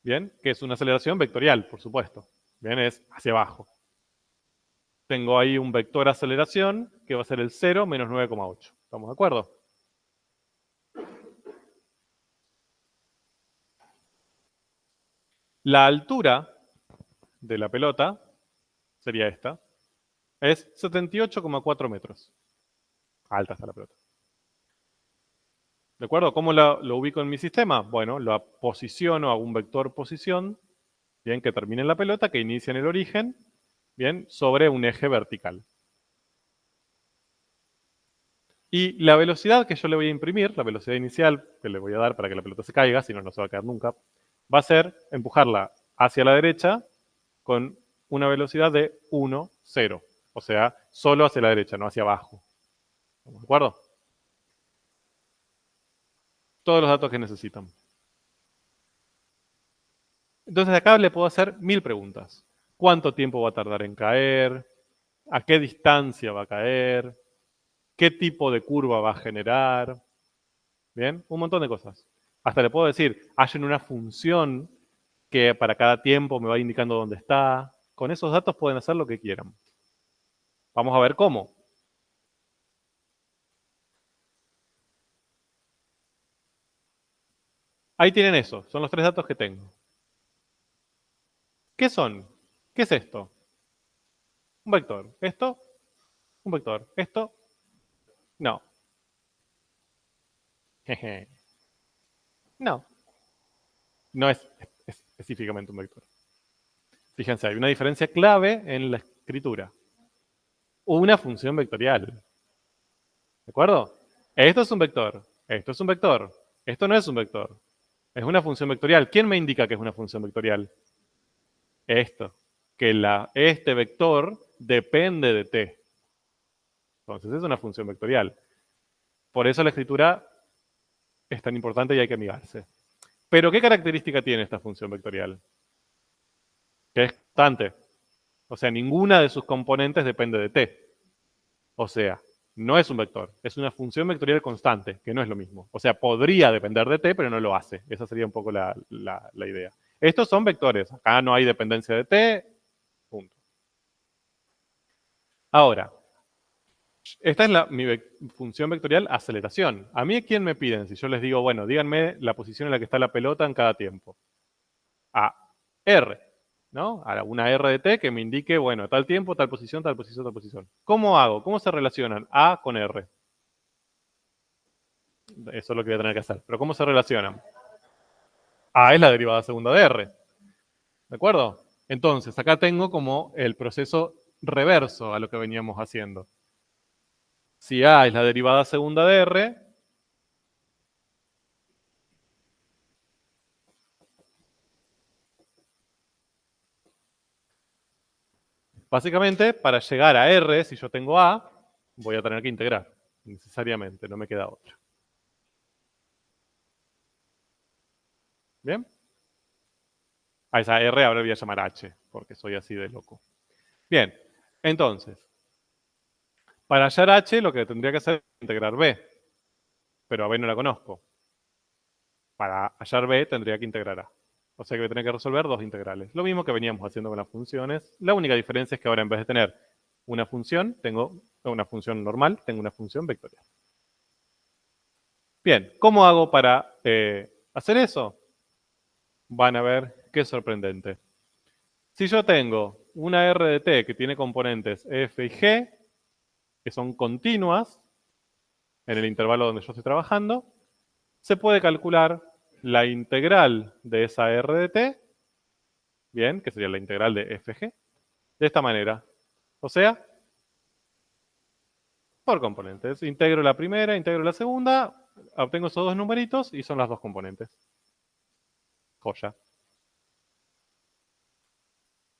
A: Bien, que es una aceleración vectorial, por supuesto. Bien, es hacia abajo. Tengo ahí un vector aceleración que va a ser el 0 menos 9,8. ¿Estamos de acuerdo? La altura de la pelota sería esta. Es 78,4 metros. Alta está la pelota. ¿De acuerdo? ¿Cómo lo ubico en mi sistema? Bueno, la posiciono a un vector posición, bien, que termine en la pelota, que inicia en el origen, bien, sobre un eje vertical. Y la velocidad que yo le voy a imprimir, la velocidad inicial que le voy a dar para que la pelota se caiga, si no, no se va a caer nunca, va a ser empujarla hacia la derecha con una velocidad de 1, 0. O sea, solo hacia la derecha, no hacia abajo. ¿De acuerdo? Todos los datos que necesitan. Entonces acá le puedo hacer 1000 preguntas. ¿Cuánto tiempo va a tardar en caer? ¿A qué distancia va a caer? ¿Qué tipo de curva va a generar? Bien, un montón de cosas. Hasta le puedo decir, hallen una función que para cada tiempo me va indicando dónde está. Con esos datos pueden hacer lo que quieran. Vamos a ver cómo. Ahí tienen eso, son los 3 datos que tengo. ¿Qué son? ¿Qué es esto? Un vector. ¿Esto? Un vector. ¿Esto? No. Jeje. No. No es específicamente un vector. Fíjense, hay una diferencia clave en la escritura. Una función vectorial. ¿De acuerdo? Esto es un vector. Esto es un vector. Esto no es un vector. Es una función vectorial. ¿Quién me indica que es una función vectorial? Esto. Que este vector depende de t. Entonces es una función vectorial. Por eso la escritura es tan importante y hay que amigarse. Pero ¿qué característica tiene esta función vectorial? Que es constante. O sea, ninguna de sus componentes depende de t. O sea, no es un vector, es una función vectorial constante, que no es lo mismo. O sea, podría depender de t, pero no lo hace. Esa sería un poco la idea. Estos son vectores. Acá no hay dependencia de t. Punto. Ahora, esta es mi función vectorial aceleración. ¿A mí quién me piden? Si yo les digo, bueno, díganme la posición en la que está la pelota en cada tiempo. A R, ¿no? A una R de t que me indique, bueno, tal tiempo, tal posición, tal posición, tal posición. ¿Cómo hago? ¿Cómo se relacionan A con R? Eso es lo que voy a tener que hacer. Pero ¿cómo se relacionan? A es la derivada segunda de R. ¿De acuerdo? Entonces, acá tengo como el proceso reverso a lo que veníamos haciendo. Si A es la derivada segunda de R, básicamente, para llegar a R, si yo tengo A, voy a tener que integrar, necesariamente, no me queda otra. ¿Bien? A esa R ahora voy a llamar H, porque soy así de loco. Bien, entonces, para hallar H lo que tendría que hacer es integrar B, pero a B no la conozco. Para hallar B tendría que integrar A. O sea que voy a tener que resolver dos integrales. Lo mismo que veníamos haciendo con las funciones. La única diferencia es que ahora en vez de tener una función, tengo una función normal, tengo una función vectorial. Bien, ¿cómo hago para hacer eso? Van a ver qué sorprendente. Si yo tengo una R de t que tiene componentes f y g, que son continuas en el intervalo donde yo estoy trabajando, se puede calcular la integral de esa R de t, bien, que sería la integral de fg, de esta manera. O sea, por componentes. Integro la primera, integro la segunda, obtengo esos dos numeritos y son las dos componentes. Joya.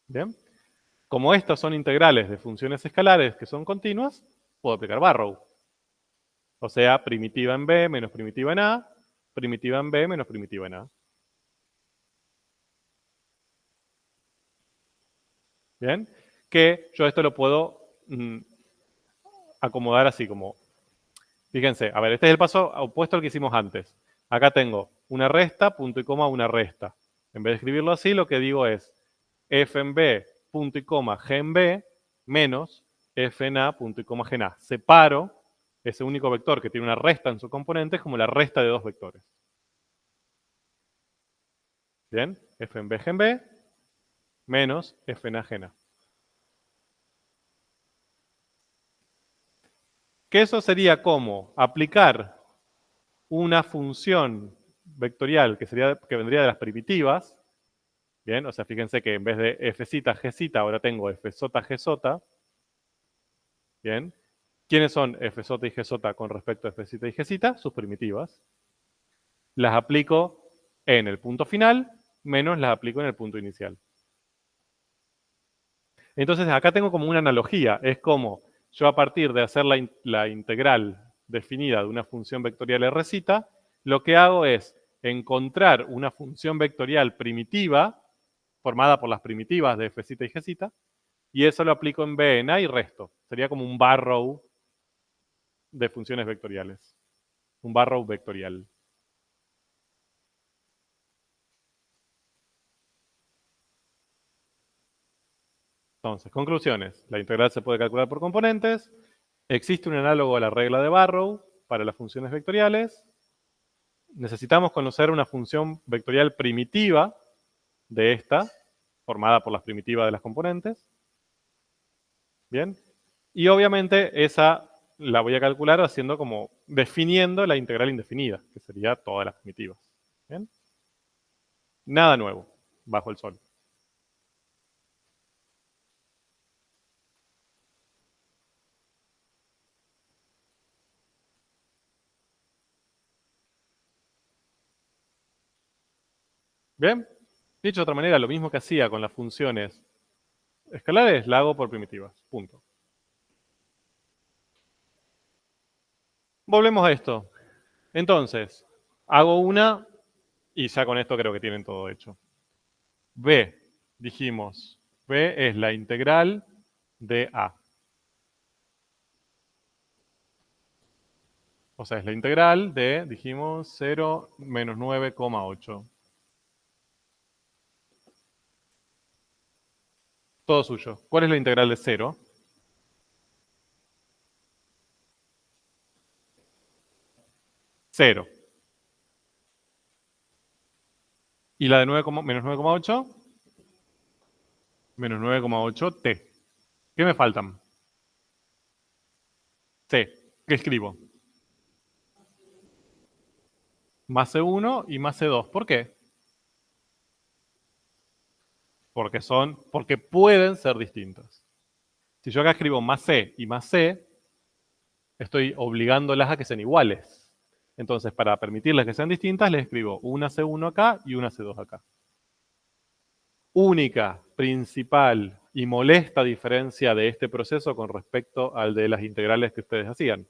A: Bien. Como estas son integrales de funciones escalares que son continuas, puedo aplicar Barrow. O sea, primitiva en B menos primitiva en A, primitiva en B menos primitiva en A. Bien. Que yo esto lo puedo acomodar así como, fíjense, a ver, este es el paso opuesto al que hicimos antes. Acá tengo una resta, punto y coma, una resta. En vez de escribirlo así, lo que digo es f en b, punto y coma, g en b, menos f en a, punto y coma, g en a. Separo ese único vector que tiene una resta en su componente como la resta de dos vectores. Bien, f en b, g en b, menos f en a, g en a. Que eso sería como aplicar una función vectorial que vendría de las primitivas. Bien, o sea, fíjense que en vez de f zeta, g zeta, ahora tengo f sota, g sota. Bien. ¿Quiénes son f sota y g sota con respecto a f zeta y g zeta? Sus primitivas. Las aplico en el punto final, menos las aplico en el punto inicial. Entonces, acá tengo como una analogía. Es como yo a partir de hacer la integral definida de una función vectorial r zeta, lo que hago es encontrar una función vectorial primitiva, formada por las primitivas de f zeta y g zeta, y eso lo aplico en B, en A y resto. Sería como un Barrow de funciones vectoriales. Un Barrow vectorial. Entonces, conclusiones. La integral se puede calcular por componentes. Existe un análogo a la regla de Barrow para las funciones vectoriales. Necesitamos conocer una función vectorial primitiva de esta. formada por las primitivas de las componentes. Bien. Y obviamente esa la voy a calcular haciendo como definiendo la integral indefinida, que sería todas las primitivas. Bien. Nada nuevo bajo el sol. Bien. Dicho de otra manera, lo mismo que hacía con las funciones escalares, la hago por primitivas. Punto. Volvemos a esto. Entonces, hago una y ya con esto creo que tienen todo hecho. B, dijimos, B es la integral de A. O sea, es la integral de, dijimos, 0 menos 9,8. Todo suyo. ¿Cuál es la integral de 0? Cero. ¿Y la de menos 9,8? Menos 9,8t. ¿Qué me faltan? C. ¿Qué escribo? Más C1 y más C2. ¿Por qué? Porque pueden ser distintos. Si yo acá escribo más C y más C, estoy obligándolas a que sean iguales. Entonces, para permitirles que sean distintas, les escribo una C1 acá y una C2 acá. Única, principal y molesta diferencia de este proceso con respecto al de las integrales que ustedes hacían.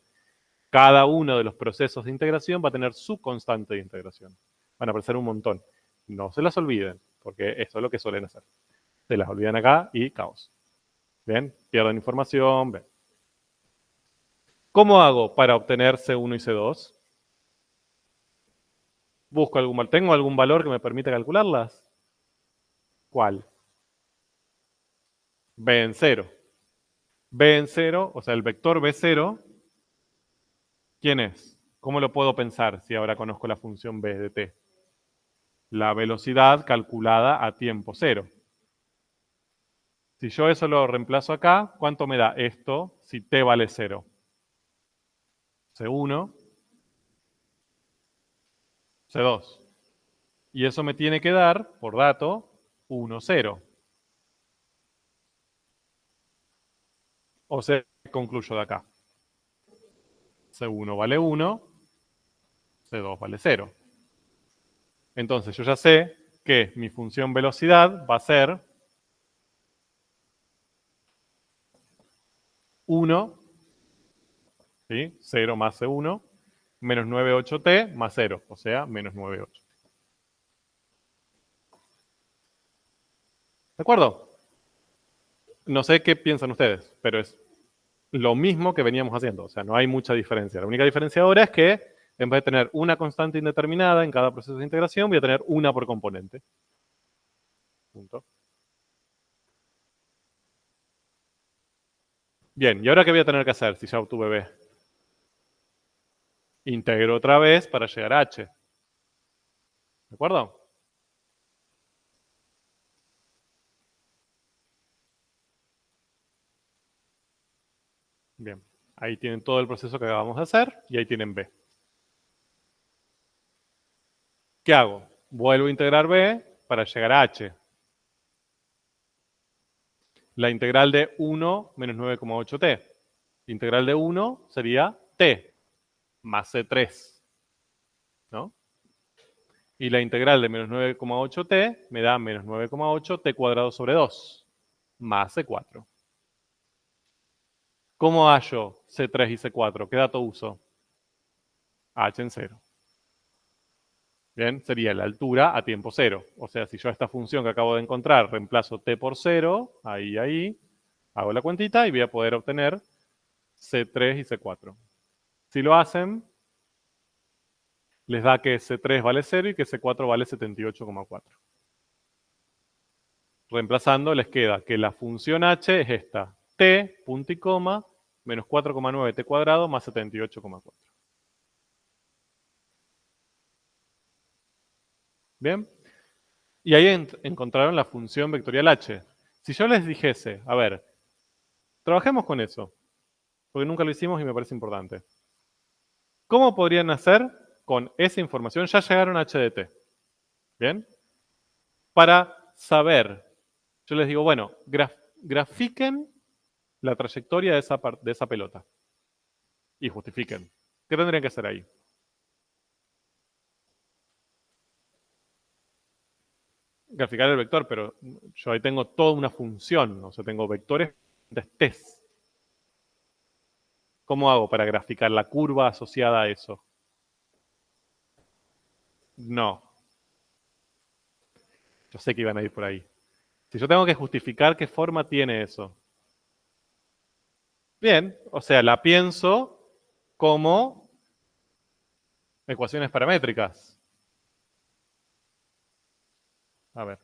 A: Cada uno de los procesos de integración va a tener su constante de integración. Van a aparecer un montón. No se las olviden, porque eso es lo que suelen hacer. Se las olvidan acá y caos. ¿Bien? Pierden información. ¿Ven? ¿Cómo hago para obtener C1 y C2? ¿Tengo algún valor que me permita calcularlas? ¿Cuál? B en 0. B en 0, o sea, el vector B0, ¿quién es? ¿Cómo lo puedo pensar si ahora conozco la función B de t? La velocidad calculada a tiempo cero. Si yo eso lo reemplazo acá, ¿cuánto me da esto si t vale 0? C1, C2. Y eso me tiene que dar, por dato, 1, 0. O sea, concluyo de acá. C1 vale 1, C2 vale 0. Entonces yo ya sé que mi función velocidad va a ser 1, ¿sí? 0 más C1, menos 98t más 0, o sea, menos 98. ¿De acuerdo? No sé qué piensan ustedes, pero es lo mismo que veníamos haciendo. O sea, no hay mucha diferencia. La única diferencia ahora es que en vez de tener una constante indeterminada en cada proceso de integración, voy a tener una por componente. Punto. Bien, ¿y ahora qué voy a tener que hacer si ya obtuve B? Integro otra vez para llegar a H. ¿De acuerdo? Bien, ahí tienen todo el proceso que acabamos de hacer y ahí tienen B. ¿Qué hago? Vuelvo a integrar B para llegar a H. La integral de 1 menos 9,8t. La integral de 1 sería t más C3. ¿No? Y la integral de menos 9,8t me da menos 9,8t cuadrado sobre 2 más C4. ¿Cómo hallo C3 y C4? ¿Qué dato uso? H en 0. Bien, sería la altura a tiempo 0. O sea, si yo a esta función que acabo de encontrar reemplazo t por 0, ahí, hago la cuentita y voy a poder obtener C3 y C4. Si lo hacen, les da que C3 vale 0 y que C4 vale 78,4. Reemplazando les queda que la función h es esta, t, punto y coma, menos 4,9t cuadrado más 78,4. ¿Bien? Y ahí encontraron la función vectorial h. Si yo les dijese, a ver, trabajemos con eso, porque nunca lo hicimos y me parece importante. ¿Cómo podrían hacer con esa información? Ya llegaron a h de t. ¿Bien? Para saber, yo les digo, bueno, grafiquen la trayectoria de esa pelota y justifiquen. ¿Qué tendrían que hacer ahí? Graficar el vector, pero yo ahí tengo toda una función, o sea, tengo vectores de test. ¿Cómo hago para graficar la curva asociada a eso? No. Yo sé que iban a ir por ahí. Si yo tengo que justificar qué forma tiene eso. Bien, o sea, la pienso como ecuaciones paramétricas. A ver,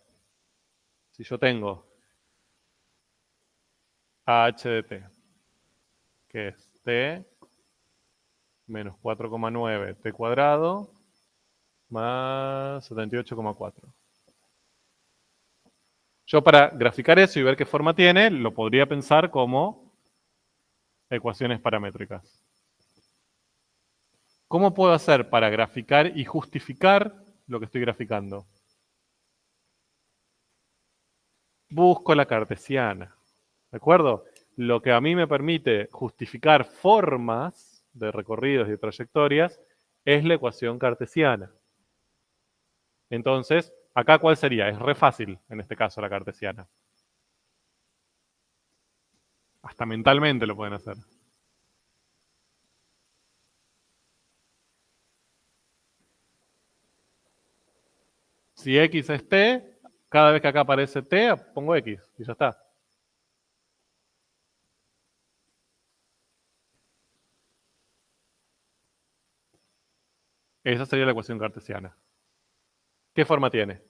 A: si yo tengo AH de t, que es t menos 4,9 t cuadrado más 78,4. Yo para graficar eso y ver qué forma tiene, lo podría pensar como ecuaciones paramétricas. ¿Cómo puedo hacer para graficar y justificar lo que estoy graficando? Busco la cartesiana. ¿De acuerdo? Lo que a mí me permite justificar formas de recorridos y trayectorias es la ecuación cartesiana. Entonces, acá ¿cuál sería? Es re fácil, en este caso, la cartesiana. Hasta mentalmente lo pueden hacer. Si x es t, cada vez que acá aparece t, pongo x y ya está. Esa sería la ecuación cartesiana. ¿Qué forma tiene?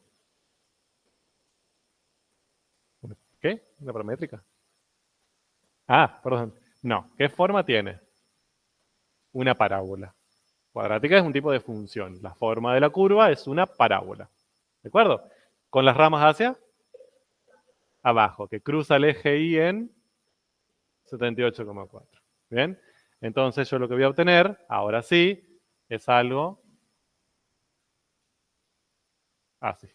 A: ¿Qué? ¿Una paramétrica? Ah, perdón. No, ¿qué forma tiene? Una parábola. Cuadrática es un tipo de función. La forma de la curva es una parábola. ¿De acuerdo? Con las ramas hacia abajo, que cruza el eje Y en 78,4. ¿Bien? Entonces yo lo que voy a obtener, ahora sí, es algo así.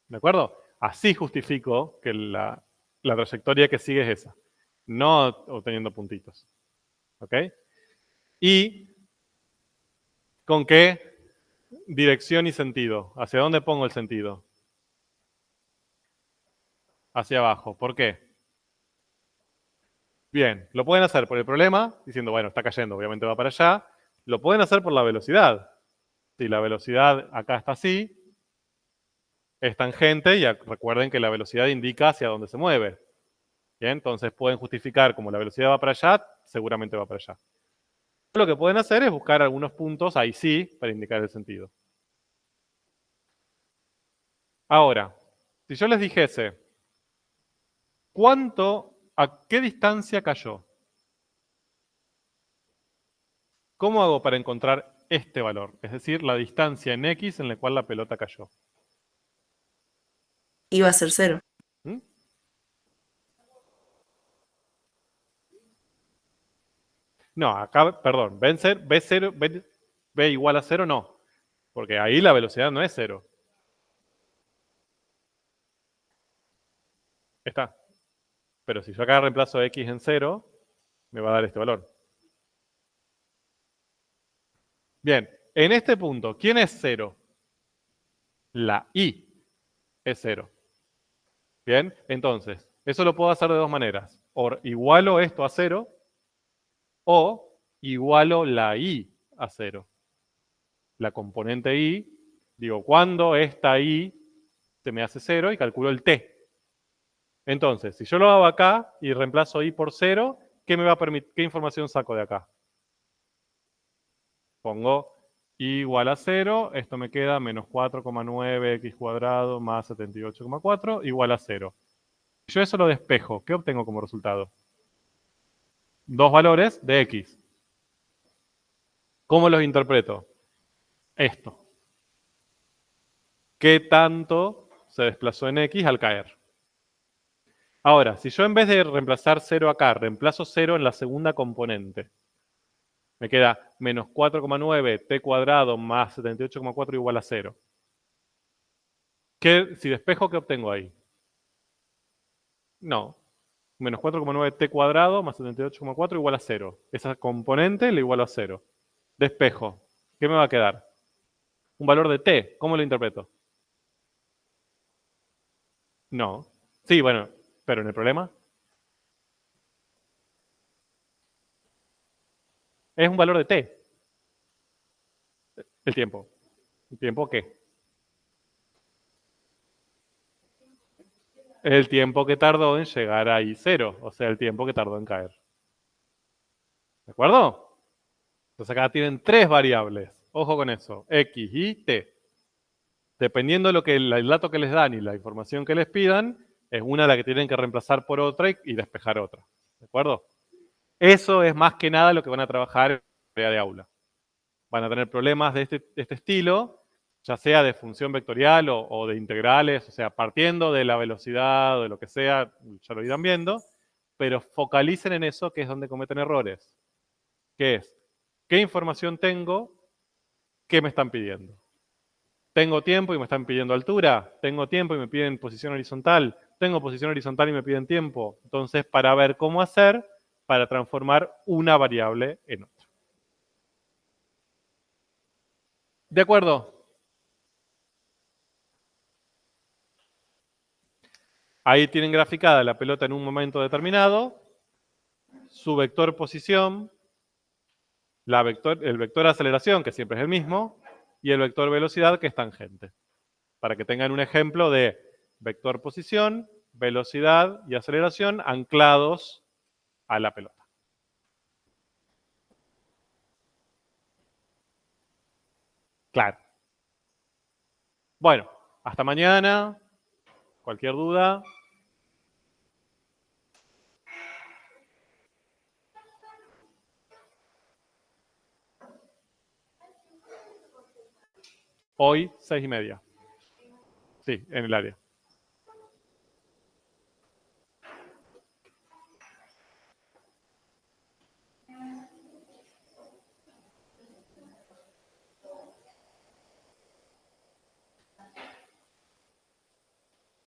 A: ¿De acuerdo? Así justifico que la trayectoria que sigue es esa, no obteniendo puntitos. ¿Ok? ¿Y con qué dirección y sentido? ¿Hacia dónde pongo el sentido? Hacia abajo. ¿Por qué? Bien, lo pueden hacer por el problema, diciendo, bueno, está cayendo, obviamente va para allá. Lo pueden hacer por la velocidad. Si la velocidad acá está así, es tangente, y recuerden que la velocidad indica hacia dónde se mueve. Bien, entonces pueden justificar como la velocidad va para allá, seguramente va para allá. Lo que pueden hacer es buscar algunos puntos, ahí sí, para indicar el sentido. Ahora, si yo les dijese, ¿a qué distancia cayó? ¿Cómo hago para encontrar este valor? Es decir, la distancia en X en la cual la pelota cayó.
B: Iba a ser 0.
A: ¿Mm? No, acá, perdón, B igual a 0, no. Porque ahí la velocidad no es 0. Está. Pero si yo acá reemplazo X en 0, me va a dar este valor. Bien, en este punto, ¿quién es 0? La Y es 0. Bien, entonces, eso lo puedo hacer de dos maneras. O igualo esto a 0 o igualo la Y a 0. La componente Y, digo, cuando esta Y se me hace 0 y calculo el T. Entonces, si yo lo hago acá y reemplazo Y por 0, ¿qué me va a permitir? ¿Qué información saco de acá? Pongo Y igual a 0, esto me queda menos 4,9 x cuadrado más 78,4 igual a 0. Si yo eso lo despejo, ¿qué obtengo como resultado? Dos valores de X. ¿Cómo los interpreto? esto. ¿Qué tanto se desplazó en X al caer? Ahora, si yo en vez de reemplazar 0 acá, reemplazo 0 en la segunda componente, me queda menos 4,9 t cuadrado más 78,4 igual a 0. Si despejo, ¿qué obtengo ahí? No. Menos 4,9 t cuadrado más 78,4 igual a 0. Esa componente le igualo a 0. Despejo. ¿Qué me va a quedar? Un valor de t. ¿Cómo lo interpreto? No. Sí, bueno, pero en el problema es un valor de t. El tiempo. ¿El tiempo qué? El tiempo que tardó en llegar ahí 0. O sea, el tiempo que tardó en caer. ¿De acuerdo? Entonces acá tienen 3 variables. Ojo con eso. X y t. Dependiendo de el dato que les dan y la información que les pidan, es una la que tienen que reemplazar por otra y despejar otra. ¿De acuerdo? Eso es más que nada lo que van a trabajar en la tarea de aula. Van a tener problemas de este estilo, ya sea de función vectorial o de integrales, o sea, partiendo de la velocidad o de lo que sea, ya lo irán viendo, pero focalicen en eso, que es donde cometen errores. ¿Qué es? ¿Qué información tengo? ¿Qué me están pidiendo? ¿Tengo tiempo y me están pidiendo altura? ¿Tengo tiempo y me piden posición horizontal? ¿Tengo posición horizontal y me piden tiempo? Entonces, para ver cómo hacer para transformar una variable en otra. ¿De acuerdo? Ahí tienen graficada la pelota en un momento determinado, su vector posición, el vector aceleración, que siempre es el mismo, y el vector velocidad, que es tangente. Para que tengan un ejemplo de vector posición, velocidad y aceleración anclados a la pelota. Claro. Bueno, hasta mañana. Cualquier duda. Hoy, 6:30. Sí, en el área.